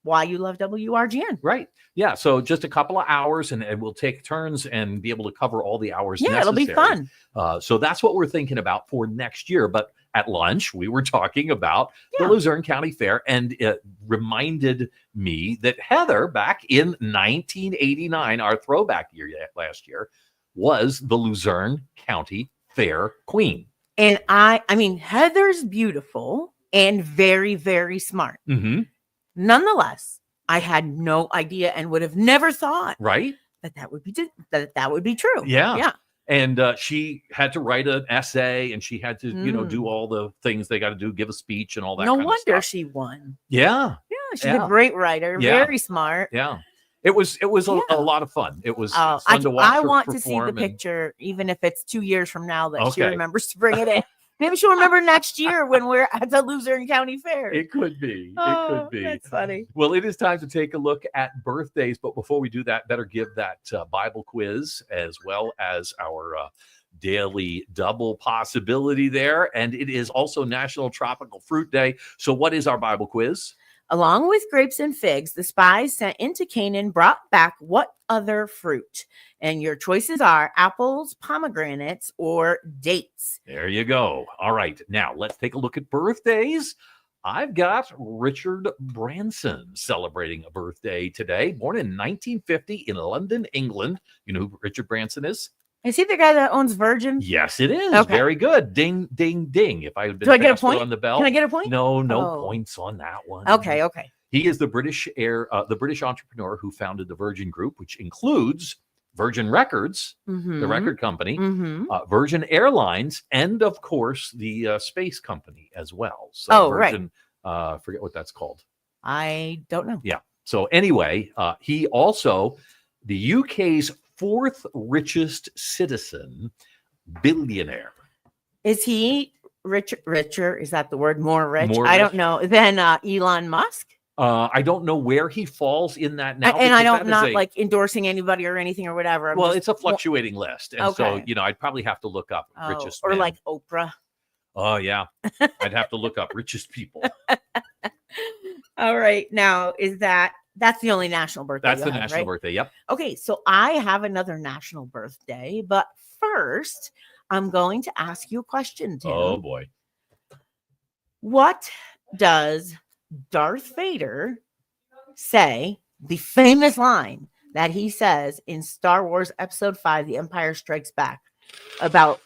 why you love WRGN. Right. Yeah. So just a couple of hours and we'll take turns and be able to cover all the hours Yeah, it'll be necessary. fun. So that's what we're thinking about for next year. But at lunch, we were talking about Yeah. the Luzerne County Fair, and it reminded me that Heather, back in 1989, our throwback year last year, was the Luzerne County Fair Queen. And I mean, Heather's beautiful and very, very smart. Mm-hmm. Nonetheless, I had no idea and would have never thought Right? that would be true. Yeah. Yeah. And she had to write an essay, and she had to, do all the things they got to do, give a speech and all that. No kind of wonder stuff. she won. Yeah, Yeah, she's Yeah. a great writer, Yeah. very smart. yeah. It was Yeah. a lot of fun. It was Oh, fun to watch I her want to see the perform and- picture, even if it's 2 years from now that she Okay. remembers to bring it in. Maybe she'll remember next year when we're at the Luzerne County Fair. It could be. It Oh, could be. that's funny. Well, it is time to take a look at birthdays. But before we do that, better give that Bible quiz as well as our daily double possibility there. And it is also National Tropical Fruit Day. So what is our Bible quiz? Along with grapes and figs, the spies sent into Canaan brought back what other fruit? And your choices are apples, pomegranates, or dates. There you go. All right. Now let's take a look at birthdays. I've got Richard Branson celebrating a birthday today, born in 1950 in London, England. You know who Richard Branson is? Is he the guy that owns Virgin? Yes, it is. Okay. Very good. Ding, ding, ding. If I had been Do I get a faster point? on the bell. Can I get a point? No Oh. points on that one. Okay. He is the British entrepreneur who founded the Virgin Group, which includes Virgin Records, the record company, Virgin Airlines, and of course the space company as well. So Oh, right. Virgin, forget what that's called. I don't know. Yeah. So anyway, he also the UK's fourth richest citizen, billionaire. Is he richer? Is that the word? More rich? More I rich. don't know. Than Elon Musk? I don't know where he falls in that now. And I because don't that is not like endorsing anybody or anything or whatever. I'm Well, just- it's a fluctuating list, and so Okay. I'd probably have to look up Oh, richest or men. like Oprah. Oh yeah, I'd have to look up richest people. All right. Now, that's the only national birthday? That's you the have, national right? birthday. Yep. Okay, so I have another national birthday, but first, I'm going to ask you a question, Tim. Oh boy. What does Darth Vader say, the famous line that he says in Star Wars Episode 5, The Empire Strikes Back, about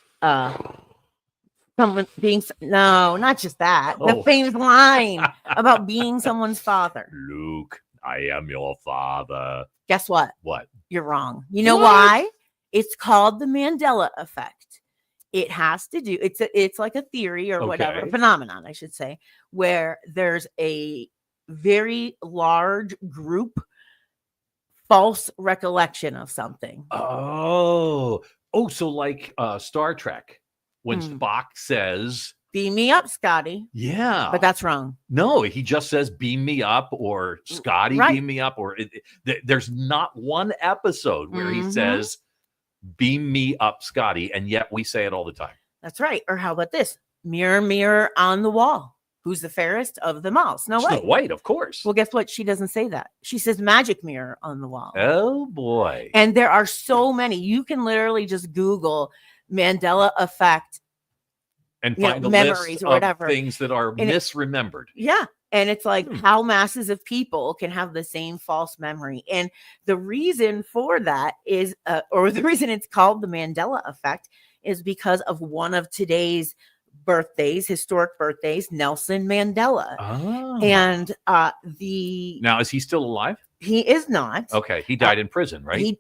someone being no, not just that, the Oh. famous line about being someone's father? Luke, I am your father. Guess what? What? You're wrong. You know What? why? It's called the Mandela effect. It has to do, it's like a theory or whatever, Okay. phenomenon, I should say, where there's a very large group false recollection of something. Oh, so like Star Trek, when Hmm. Spock says, Beam me up, Scotty. "Yeah," But that's wrong. no, he just says, "Beam me up," or "Scotty, Right. beam me up," or there's not one episode where he Mhm. says, "Beam me up, Scotty," and yet we say it all the time. That's right. Or how about this? Mirror, mirror on the wall. Who's the fairest of them all? Snow Snow White. White, of course. Well, guess what? She doesn't say that. She says magic mirror on the wall. Oh boy. And there are so many. You can literally just Google Mandela effect. And you know, find a memories list or of whatever. things that are And it- misremembered. Yeah. And it's like Hmm. how masses of people can have the same false memory. And the reason for that is, or the reason it's called the Mandela effect, is because of one of today's birthdays, historic birthdays, Nelson Mandela. Oh. And Now, is he still alive? he is not. Okay, he died in prison, right? He,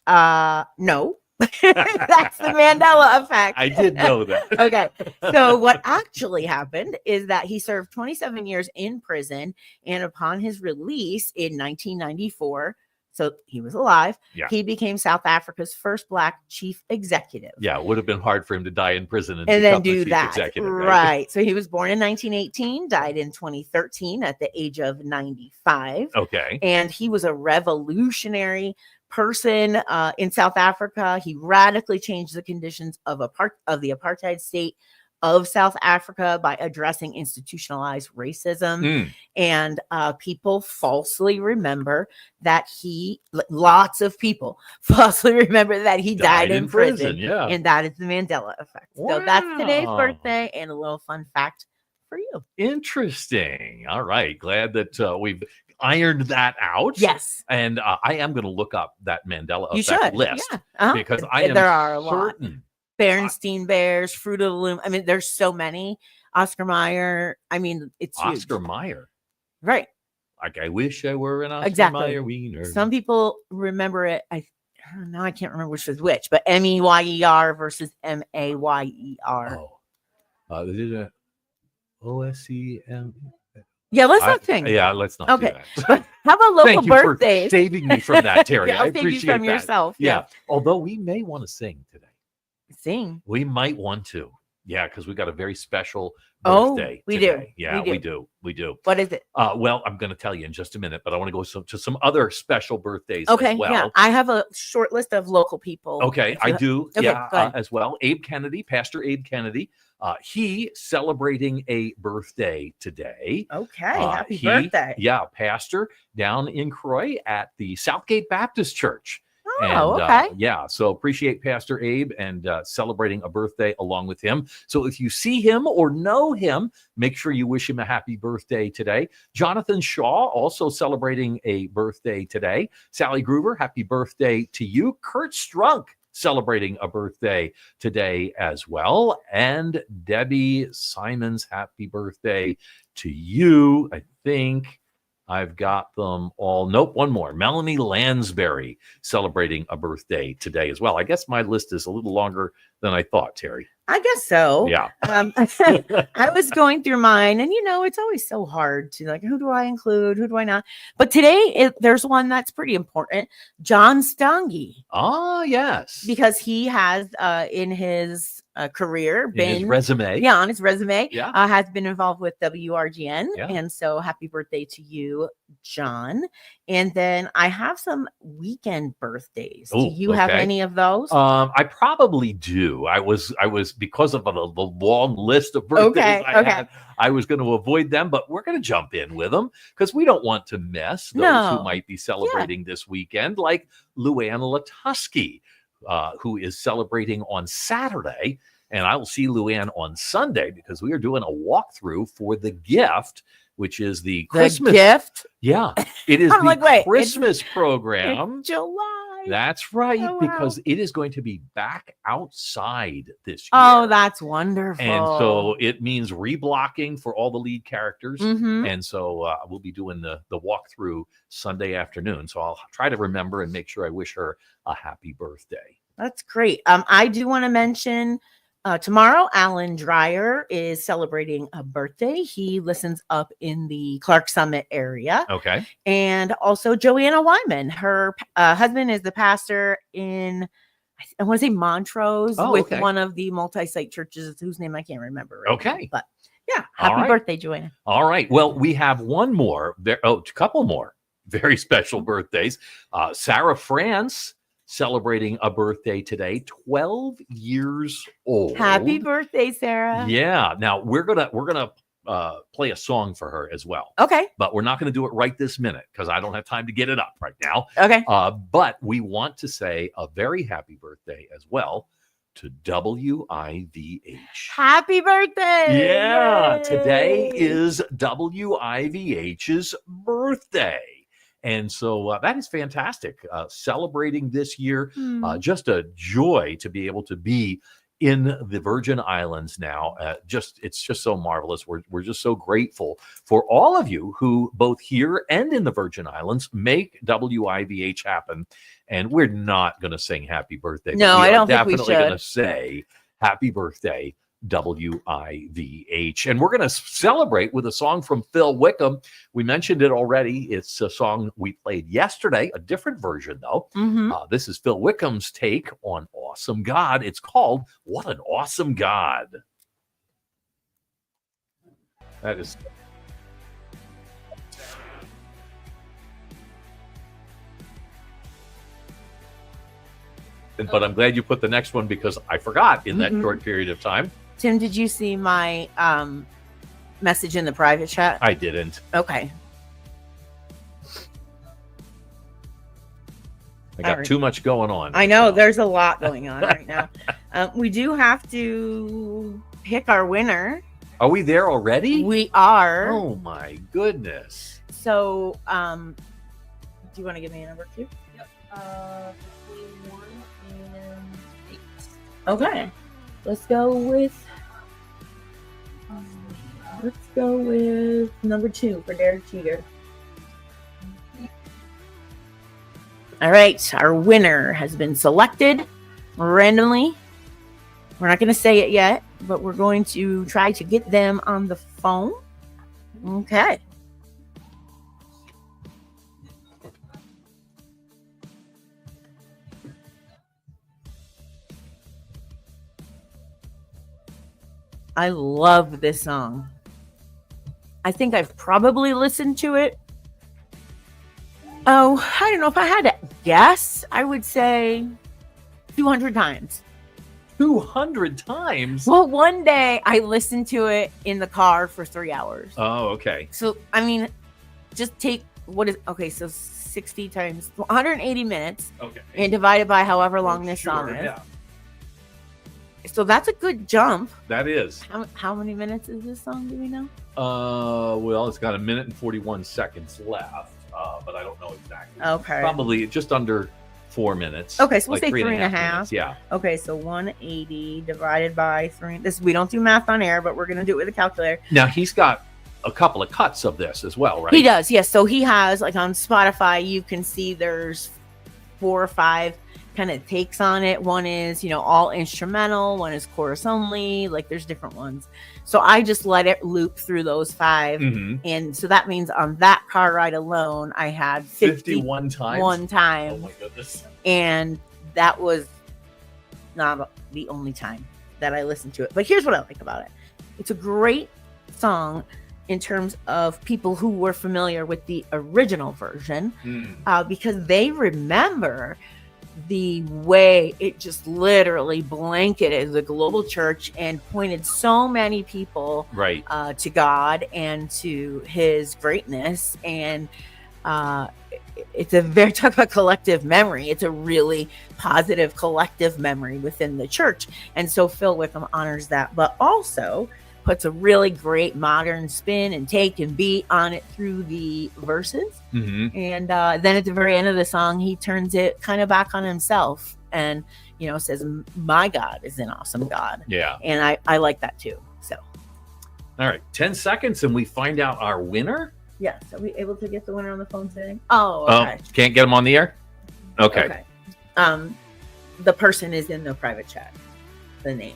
no. That's the Mandela effect. I did know that. Okay. So what actually happened is that he served 27 years in prison, and upon his release in 1994, so he was alive, Yeah. he became South Africa's first Black chief executive. Yeah, it would have been hard for him to die in prison And become then the do chief that. executive, Right. So he was born in 1918, died in 2013 at the age of 95. Okay. And he was a revolutionary person in South Africa. He radically changed the conditions of the apartheid state of South Africa by addressing institutionalized racism. Mm. And people falsely remember that lots of people falsely remember that he died in prison. Yeah. And that is the Mandela effect. So that's today's Wow. birthday, and a little fun fact for you. Interesting. All right. Glad that we've ironed that out. Yes. And I am going to look up that Mandela You effect should. list Yeah. Uh-huh. because I am There are a lot. certain. Bernstein Bears, Fruit of the Loom. I mean, there's so many. Oscar Mayer. I mean, it's huge. Oscar Mayer. Right. Like, I wish I were an Oscar Exactly. Mayer wiener. Some people remember it. I now I can't remember which was which, but MEYER versus MAYER. This is a OSCM. Yeah, let's not think. Yeah, let's not. Okay. Do that. But how about local Thank you for birthdays? saving me from that, Terry. Yeah, I I'll save you appreciate from that. yourself. Yeah. Although we may want to sing today. Sing. We might want to. Yeah, because we got a very special Oh, birthday. we today. do. Yeah, We we do. do. We do. What is it? Well, I'm going to tell you in just a minute, but I want to go to some other special birthdays Okay. as well. Yeah. I have a short list of local people. Okay, I do. Okay, Yeah, go ahead. as well. Abe Kennedy, Pastor Abe Kennedy. He celebrating a birthday today. Okay. Happy He- birthday. Yeah, pastor down in Croy at the Southgate Baptist Church. Oh, okay. Yeah, so appreciate Pastor Abe and celebrating a birthday along with him. So if you see him or know him, make sure you wish him a happy birthday today. Jonathan Shaw also celebrating a birthday today. Sally Groover, happy birthday to you. Kurt Strunk celebrating a birthday today as well. And Debbie Simons, happy birthday to you. I think I've got them all. Nope, one more. Melanie Lansbury celebrating a birthday today as well. I guess my list is a little longer than I thought, Terry. I guess so. Yeah. I was going through mine, and it's always so hard to who do I include, who do I not? But today there's one that's pretty important, John Stange, Ah, yes. because he has in his career In been his resume. on his resume, Yeah. has been involved with WRGN, Yeah. and so happy birthday to you, John. And then I have some weekend birthdays. Do Ooh, you have okay. any of those? I probably do. I was because of the long list of birthdays I Okay. had, I was going to avoid them, but we're going to jump in with them because we don't want to miss those No. who might be celebrating this weekend, like Luann Latusky, who is celebrating on Saturday. And I will see Luann on Sunday because we are doing a walkthrough for The Gift, which is the Christmas. The gift. Yeah, it is I'm the like, wait, Christmas program. It's July. That's right, Oh, wow. because it is going to be back outside this year. Oh, that's wonderful. and so it means reblocking for all the lead characters. Mhm. And so we'll be doing the walkthrough Sunday afternoon. So I'll try to remember and make sure I wish her a happy birthday. That's great. I do want to mention tomorrow, Alan Dreyer is celebrating a birthday. He listens up in the Clark Summit area. Okay. And also Joanna Wyman. Her husband is the pastor in, I want to say Montrose, Oh, with okay. one of the multi-site churches whose name I can't remember. Right now. Okay. But yeah, All happy right. birthday, Joanna. All right. Well, we have one more. A couple more very special birthdays. Sarah France celebrating a birthday today, 12 years old. Happy birthday, Sarah. Yeah. Now we're gonna play a song for her as well, Okay. but we're not gonna do it right this minute because I don't have time to get it up right now. Okay. But we want to say a very happy birthday as well to WIVH. Happy birthday. Yeah, Yay. today is WIVH's birthday. And so that is fantastic. Celebrating this year, Hmm. just a joy to be able to be in the Virgin Islands now. It's just so marvelous. We're just so grateful for all of you who both here and in the Virgin Islands make WIVH happen. And we're not going to sing happy birthday. but No, we I are don't think we definitely going to should. say happy birthday, WIVH. And we're going to celebrate with a song from Phil Wickham. We mentioned it already. It's a song we played yesterday, a different version though. Mhm. This is Phil Wickham's take on Awesome God. It's called What an Awesome God. That is. But I'm glad you put the next one because I forgot in that Mhm. short period of time. Tim, did you see my message in the private chat? I didn't. Okay. I got All right. too much going on. I know So- there's a lot going on right now. We do have to pick our winner. Are we there already? We are. Oh my goodness. So, do you want to give me a number two? Between 1 and 8. Okay. Let's go with number 2 for Derek Cheater. All right, our winner has been selected randomly. We're not going to say it yet, but we're going to try to get them on the phone. Okay. I love this song. I think I've probably listened to it. Oh, I don't know if I had to guess. I would say 200 times. 200 times? Well, one day I listened to it in the car for 3 hours. Oh, okay. So, I mean, just take so 60 times 180 minutes Okay. and divide it by however long this song is. Yeah, So that's a good jump. that is. How many minutes is this song? Do we know? Well, it's got 1 minute and 41 seconds left, but I don't know exactly. Okay. Probably just under 4 minutes. Okay, so we'll say 3.5 3.5. minutes, yeah. Okay, so 180 divided by 3. We don't do math on air, but we're gonna do it with a calculator. Now he's got a couple of cuts of this as well, right? He does, yes. So he has, like, on Spotify, you can see there's 4 or 5 kind of takes on it. One is, all instrumental. One is chorus only. Like, there's different ones. So I just let it loop through those 5. Mm-hmm. And so that means on that car ride alone, I had 51 times. one Oh time. my goodness. And that was not the only time that I listened to it. But here's what I like about it. It's a great song in terms of people who were familiar with the original version, because they remember the way it just literally blanketed the global church and pointed so many people Right. to God and to his greatness. And it's a very, talk about collective memory. It's a really positive collective memory within the church. And so Phil Wickham honors that, but also puts a really great modern spin and take and beat on it through the verses. Mm-hmm. And then at the very end of the song, he turns it kind of back on himself and, says, my God is an awesome God. Yeah. And I like that too. So, All right. 10 seconds and we find out our winner. yes. Are we able to get the winner on the phone today? Oh, okay. Oh, can't get him on the air? Okay. The person is in the private chat, the name.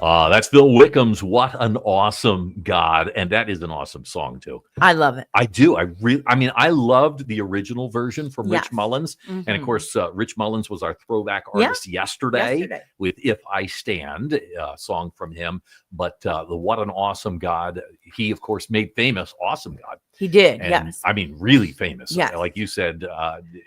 That's Bill Wickham's What an Awesome God. And that is an awesome song, too. I love it. I do. I loved the original version from Yes. Rich Mullins. And of Mhm. course, Rich Mullins was our throwback artist yesterday with If I Stand, a song from him. But the What an Awesome God, he, of course, made famous Awesome God. He did. And, Yes. I mean, really famous. Yes. Like you said,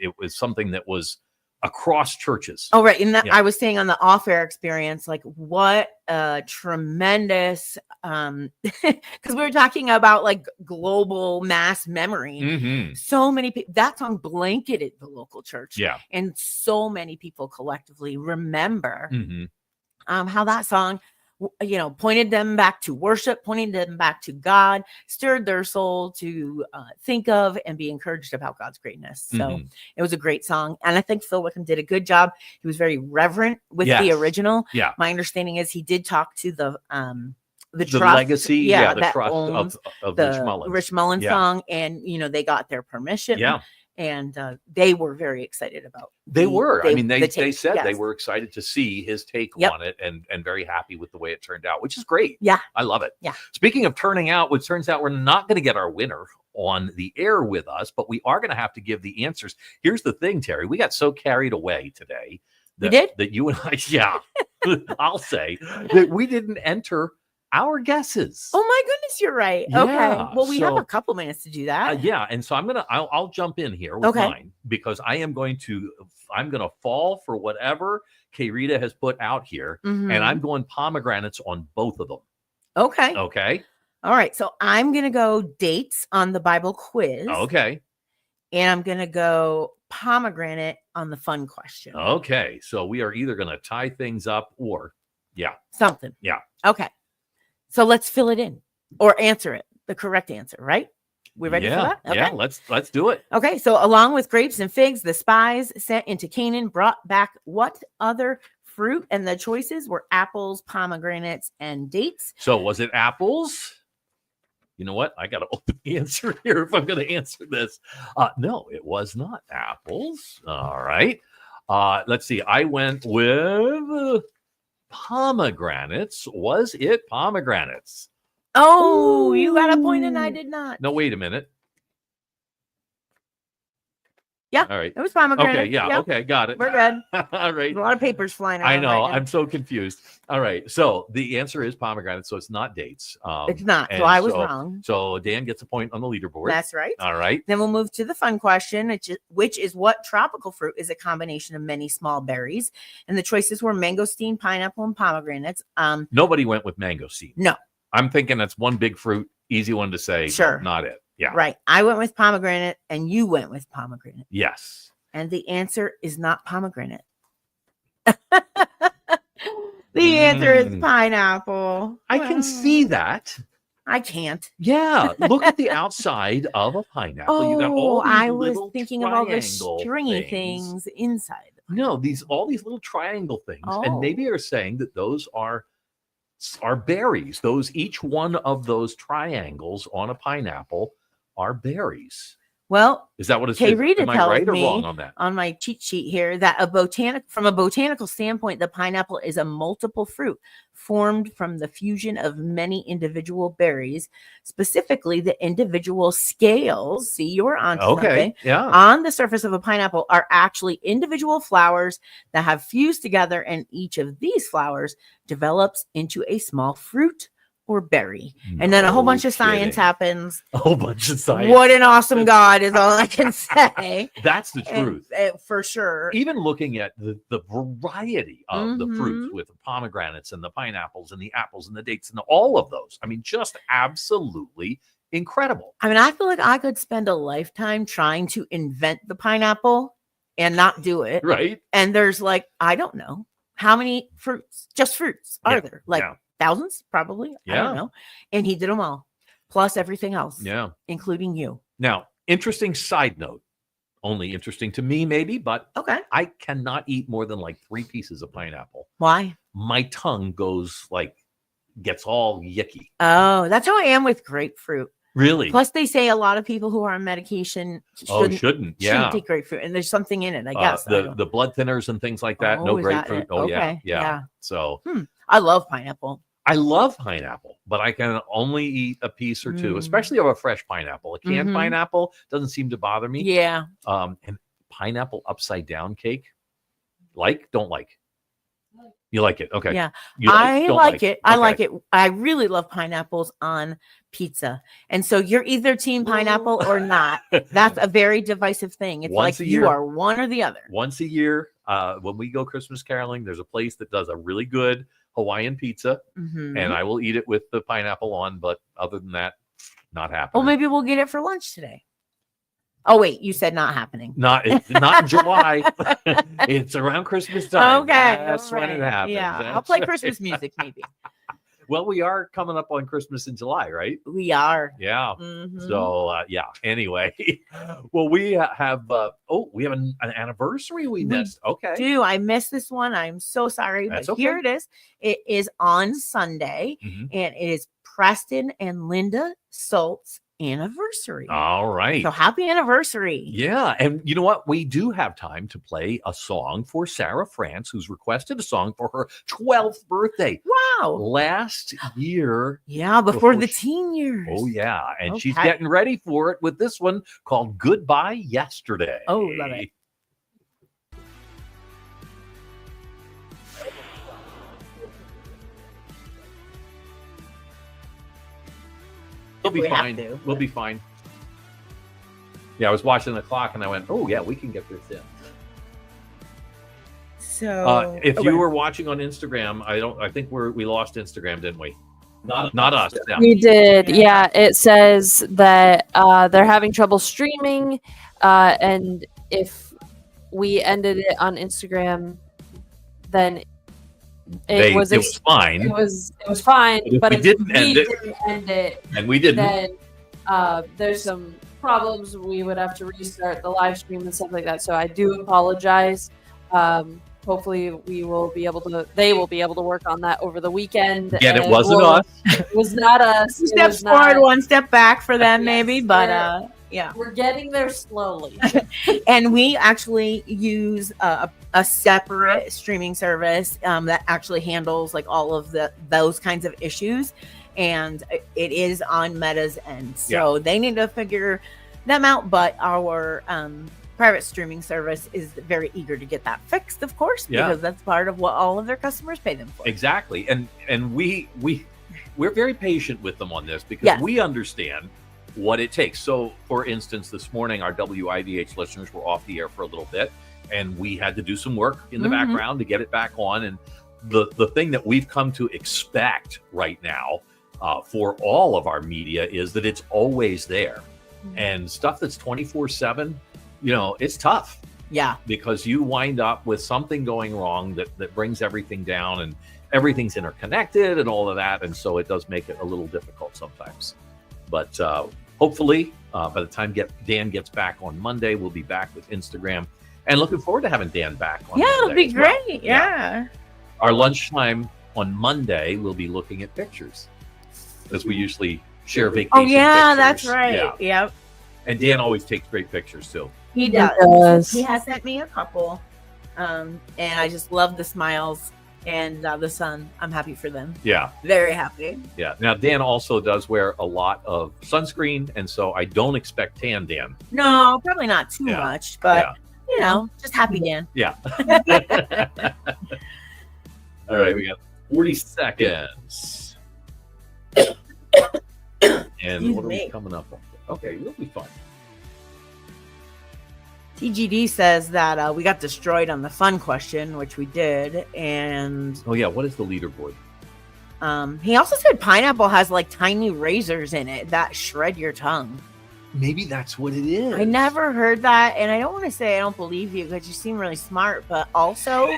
it was something that was across churches. Oh, right. And that Yeah. I was saying on the off-air experience, like, what a tremendous, because we were talking about like global mass memory. Mm-hmm. So many people, that song blanketed the local church. Yeah. And so many people collectively remember Mm-hmm. how that song, pointed them back to worship, pointing them back to God, stirred their soul to think of and be encouraged about God's greatness. So Mhm. it was a great song. And I think Phil Wickham did a good job. He was very reverent with Yes. the original. Yeah. My understanding is he did talk to the The trust, legacy, the that trust owns of the Rich Mullins. Rich Mullins Yeah. song. And, they got their permission. Yeah. And they were very excited about They were. I mean, they take. said they Yes. were excited to see his take Yep. on it and very happy with the way it turned out, which is great. Yeah. I love it. Yeah. Speaking of turning out, it turns out we're not going to get our winner on the air with us, but we are going to have to give the answers. Here's the thing, Terry. We got so carried away today We did? that you and I, yeah, I'll say that we didn't enter our guesses. Oh my goodness, you're right. Yeah, Okay. Well, we have so- a couple minutes to do that. Yeah, and so I'll jump in here with Okay. mine because I'm going to fall for whatever K Rita has put out here, Mhm. and I'm going pomegranates on both of them. Okay. Okay. All right. So I'm going to go dates on the Bible quiz. Okay. And I'm going to go pomegranate on the fun question. Okay. So we are either going to tie things up or, yeah. Something. Yeah. Okay. So let's fill it in or answer it. The correct answer, right? We ready for that? Okay. Yeah. Let's do it. Okay. So along with grapes and figs, the spies sent into Canaan brought back what other fruit? And the choices were apples, pomegranates, and dates. So was it apples? You know what? I got to open the answer here if I'm going to answer this. No, it was not apples. All right. Let's see. I went with pomegranates. Was it pomegranates? Oh, you got a point and I did not. No, wait a minute. Yeah. All right. It was pomegranate. Okay. Yeah. Yep. Okay. Got it. We're good. All right. There's a lot of papers flying around. I know. right now. I'm so confused. All right. So the answer is pomegranate. So it's not dates. It's not. So and I was wrong. So Dan gets a point on the leaderboard. That's right. All right. Then we'll move to the fun question, which is what tropical fruit is a combination of many small berries? And the choices were mangosteen, pineapple, and pomegranates. Nobody went with mangosteen. No. I'm thinking that's one big fruit, easy one to say. Sure. But not it. Yeah. Right. I went with pomegranate and you went with pomegranate. Yes. And the answer is not pomegranate. The answer is pineapple. I can see that. I can't. Yeah. Look at the outside of a pineapple. You got all these I was little thinking of all the triangle stringy things inside. No, all these little triangle things. And Oh. maybe you're saying that those are berries. Each one of those triangles on a pineapple are berries. Well, Is that what it Kay says? Rita Am I tells right or me wrong on that? on my cheat sheet here that from a botanical standpoint, the pineapple is a multiple fruit formed from the fusion of many individual berries, specifically the individual scales. See, you're onto Okay. something. Yeah. On the surface of a pineapple are actually individual flowers that have fused together, and each of these flowers develops into a small fruit or berry. And then a whole No bunch of science kidding. happens. A whole bunch of science. What an awesome God is all I can say. That's the And- truth. for sure. Even looking at the variety of the fruits Mhm. with the pomegranates and the pineapples and the apples and the dates and all of those. I mean, just absolutely incredible. I mean, I feel like I could spend a lifetime trying to invent the pineapple and not do it. Right? And there's like, I don't know how many fruits, just fruits are Yeah, there? Like yeah. thousands, probably. I Yeah. don't know. And he did them all, plus everything else, Yeah. including you. Now, interesting side note, only interesting to me, maybe, but Okay. I cannot eat more than like 3 pieces of pineapple. Why? My tongue gets all yicky. Oh, that's how I am with grapefruit. Really? Plus, they say a lot of people who are on medication shouldn't. Yeah. take grapefruit, and there's something in it. I guess I don't- the blood thinners and things like that. Oh, No is that grapefruit. it? Oh, yeah. Okay, Yeah. yeah. So I love pineapple. I love pineapple, but I can only eat a piece or two, Mm. especially of a fresh pineapple. A canned Mhm. pineapple doesn't seem to bother me. Yeah. And pineapple upside down cake, don't like. You like it? Okay. Yeah. You I don't like it. I Okay. like it. I really love pineapples on pizza. And so you're either team pineapple or not. That's a very divisive thing. It's Once like a you year. are one or the other. Once a year, when we go Christmas caroling, there's a place that does a really good Hawaiian pizza, Mhm. and I will eat it with the pineapple on. But other than that, not happening. Well, maybe we'll get it for lunch today. Oh, wait, you said not happening. Not in July. It's around Christmas time. Okay. That's all when it right. happens. Yeah. I'll That's play right. Christmas music, maybe. Well, we are coming up on Christmas in July, right? We are. Yeah. Mhm. So yeah. Anyway, well, we have we have an anniversary we We missed. Okay. Do I missed this one? I'm so sorry, That's but here it okay. is. It is on Sunday, Mhm. and it is Preston and Linda Salt's anniversary. All right. So happy anniversary. Yeah, and you know what? We do have time to play a song for Sarah France, who's requested a song for her 12th birthday Wow. last year. Yeah, before Before the she- teen years. Oh yeah, and she's Okay. getting ready for it with this one called "Goodbye Yesterday." Oh, love it. We'll be We have fine. to, We'll but- be fine. Yeah, I was watching the clock and I went, "Oh yeah, we can get this in." So If okay. you were watching on Instagram, I think we lost Instagram, didn't we? Not us. Yeah. We did, yeah. It says that they're having trouble streaming, and if we ended it on Instagram, then it was fine, it was fine. But if But we if didn't we end it- didn't end it, and we didn't. then there's some problems. We would have to restart the live stream and stuff like that. So I do apologize. hopefully we will be able to. They will be able to work on that over the weekend. Again, it and wasn't us. It was not us. Two It steps was forward, not- one step back for them, Yes, maybe. But we're- yeah. We're getting there slowly. And we actually use a separate streaming service that actually handles like all of those kinds of issues, and it is on Meta's end, so they need to figure them out. But our private streaming service is very eager to get that fixed, of course, because that's part of what all of their customers pay them for. Exactly. And we're very patient with them on this because we understand what it takes. So, for instance, this morning our WIVH listeners were off the air for a little bit, and we had to do some work in the background to get it back on. And the thing that we've come to expect right now for all of our media is that it's always there. And stuff that's 24/7, it's tough. Yeah. Because you wind up with something going wrong that brings everything down, and everything's interconnected and all of that. And so it does make it a little difficult sometimes. But hopefully, by the time Dan gets back on Monday, we'll be back with Instagram. And looking forward to having Dan back on Monday it'll be as well. great. Yeah. Our lunchtime on Monday, we'll be looking at pictures, as we usually share vacation Oh, yeah, pictures. that's right. Yeah. Yep. And Dan always takes great pictures, too. He He does. does. He has sent me a couple. And I just love the smiles and the sun. I'm happy for them. Yeah. Very happy. Yeah. Now, Dan also does wear a lot of sunscreen, and so I don't expect tan Dan. No, probably not too Yeah. much, but just happy Dan. Yeah. All right, we got 40 seconds. And what are we coming up on? Okay, we'll be fine. TGD says that we got destroyed on the fun question, which we did, and Oh, yeah. What is the leaderboard? he also said pineapple has like tiny razors in it that shred your tongue. Maybe that's what it is. I never heard that, and I don't want to say I don't believe you because you seem really smart, but also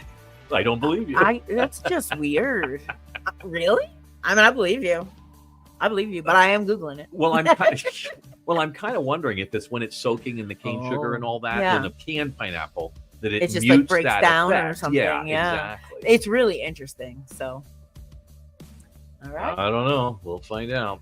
I don't believe you. that's just weird. Really? I mean, I believe you. I believe you, but I am Googling it. Well, I'm kind of wondering if it's when it's soaking in the cane sugar and all that, yeah. in the canned pineapple, that it just like mutes breaks that down or effect. something. Yeah, Yeah. exactly. It's really interesting. So, all right. I don't know. We'll find out.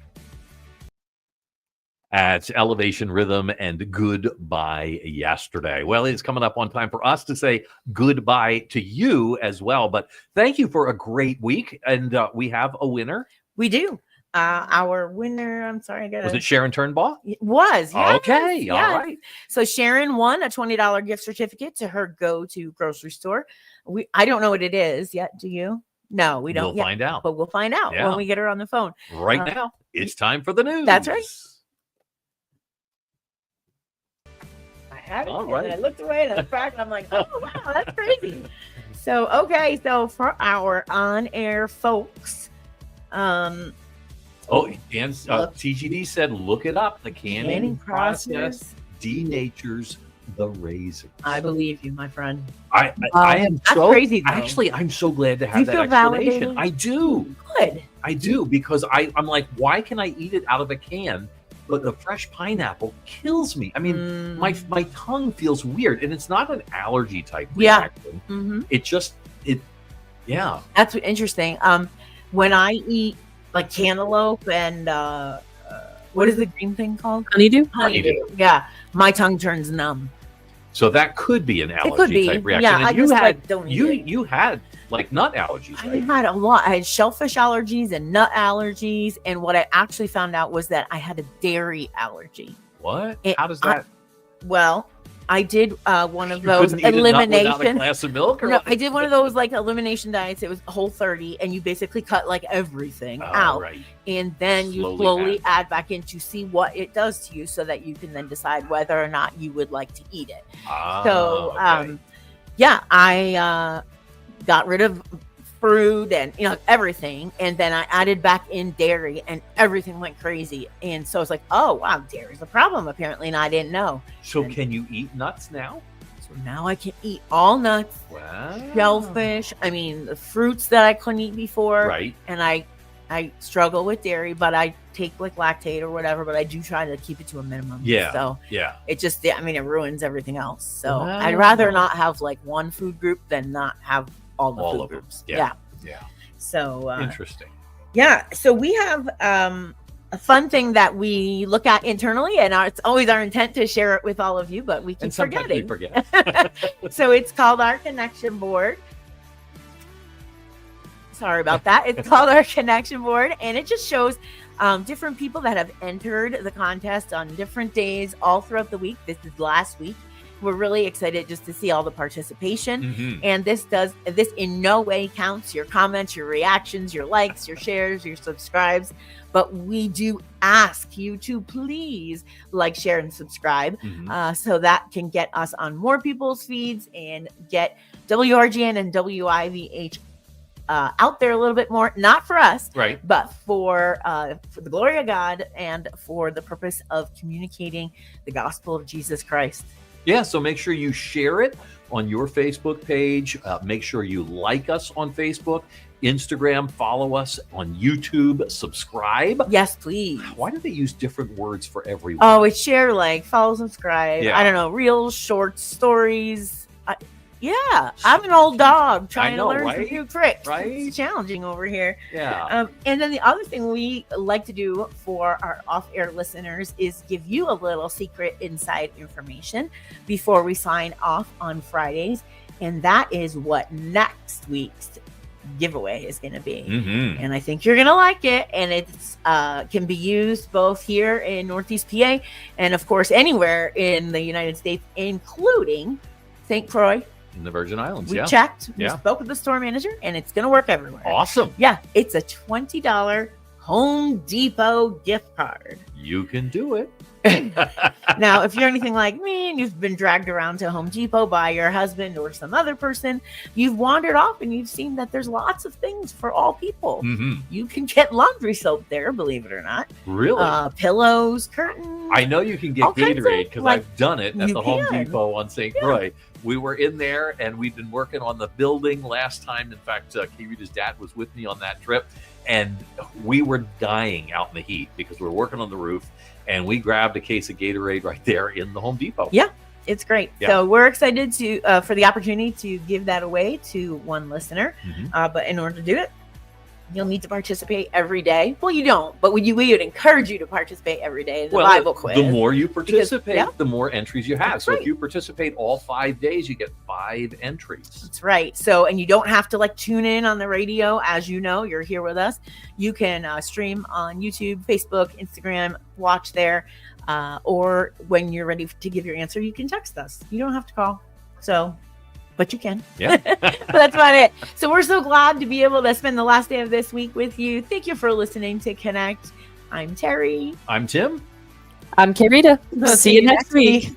At Elevation Rhythm and Goodbye Yesterday. Well, it's coming up on time for us to say goodbye to you as well. But thank you for a great week. And we have a winner. We do. Our winner, I'm sorry, I got Was it Sharon Turnbaugh? It was. Yes, Okay. yes. All right. So Sharon won a $20 gift certificate to her go-to grocery store. I don't know what it is yet. Do you? No, we don't We'll yet, find out. but we'll find out Yeah. when we get her on the phone. Right now, it's time for the news. That's right. I had it, All and right. then I looked away and I back, and I'm like, oh wow, that's crazy. So so for our on-air folks, Oh, and TGD said, look it up. The canning process denatures the razor. I believe you, my friend. I am That's so crazy, though. Actually, I'm so glad to Do have you that feel explanation. validated? I do. Good. I do, because I'm like, why can I eat it out of a can, but the fresh pineapple kills me? I mean, my tongue feels weird, and it's not an allergy type Yeah. reaction. Mhm. It just yeah. That's interesting. When I eat like cantaloupe and what is the green thing called? Honeydew? Honeydew. Yeah, my tongue turns numb. So that could be an allergy could be. type reaction. Yeah, and I you just, had like, don't eat it. you had like nut allergies, I right? had a lot. I had shellfish allergies and nut allergies, and what I actually found out was that I had a dairy allergy. What? It- How does that? Well, I did one of You those couldn't eat a nut without a elimination. glass of milk, or No, what? I did one of those like elimination diets. It was Whole30, and you basically cut like everything Oh, out, right. and then you Slowly slowly add back in to see what it does to you, so that you can then decide whether or not you would like to eat it. So, okay. yeah, I got rid of fruit and everything, and then I added back in dairy, and everything went crazy. And so it's like, oh wow, dairy's a problem apparently, and I didn't know. So can you eat nuts now? So now I can eat all nuts, Wow. shellfish. I mean, the fruits that I couldn't eat before, Right. and I I struggle with dairy, but I take like lactate or whatever, but I do try to keep it to a minimum. Yeah. So Yeah. it just, I mean, it ruins everything else. So Wow. I'd rather not have like one food group than not have all the All food of them. groups. Yeah. Yeah. Yeah. So, Interesting. yeah. So we have a fun thing that we look at internally, and it's always our intent to share it with all of you, but we keep And sometimes we forgetting. forget. So it's called our connection board. Sorry about that. It's called our connection board, and it just shows different people that have entered the contest on different days all throughout the week. This is last week. We're really excited just to see all the participation. Mhm. And this in no way counts your comments, your reactions, your likes, your shares, your subscribes. But we do ask you to please like, share, and subscribe Mhm. so that can get us on more people's feeds and get WRGN and WIVH out there a little bit more. Not for us, Right. but for the glory of God and for the purpose of communicating the gospel of Jesus Christ. Yeah, so make sure you share it on your Facebook page. Make sure you like us on Facebook, Instagram, follow us on YouTube, subscribe. Yes, please. Why do they use different words for everyone? Oh, it's share, like, follow, subscribe. Yeah. I don't know, reels, shorts, stories. Yeah, I'm an old dog trying know, to learn some right? new tricks. Right? It's challenging over here. Yeah. And then the other thing we like to do for our off-air listeners is give you a little secret inside information before we sign off on Fridays. And that is what next week's giveaway is going to be. Mhm. And I think you're going to like it. And it's can be used both here in Northeast PA and, of course, anywhere in the United States, including St. Croix. In the Virgin Islands, We yeah. checked. We Yeah. spoke with the store manager, and it's going to work everywhere. Awesome. Yeah, it's a $20 Home Depot gift card. You can do it. Now, if you're anything like me and you've been dragged around to Home Depot by your husband or some other person, you've wandered off and you've seen that there's lots of things for all people. Mhm. You can get laundry soap there, believe it or not. Really? Pillows, curtains. I know you can get all kinds of, Gatorade because like, I've done it at you the Home can. Depot on St. Yeah. Croix. We were in there and we'd been working on the building last time. In fact, Kirita's dad was with me on that trip, and we were dying out in the heat because we were working on the roof, and we grabbed a case of Gatorade right there in the Home Depot. Yeah. It's great. Yeah. So we're excited to for the opportunity to give that away to one listener. Mhm. But in order to do it, you'll need to participate every day. Well, you don't, but we would encourage you to participate every day in the Bible quiz. The more you participate, yeah. the more entries you have. That's So right. if you participate all 5 days, you get 5 entries. That's right. So, and you don't have to like tune in on the radio. As you know, you're here with us. You can stream on YouTube, Facebook, Instagram, watch there. Or when you're ready to give your answer, you can text us. You don't have to call. So, but you can. Yeah. But that's about it. So we're so glad to be able to spend the last day of this week with you. Thank you for listening to Connect. I'm Terry. I'm Tim. I'm Kirita. We'll See you next week.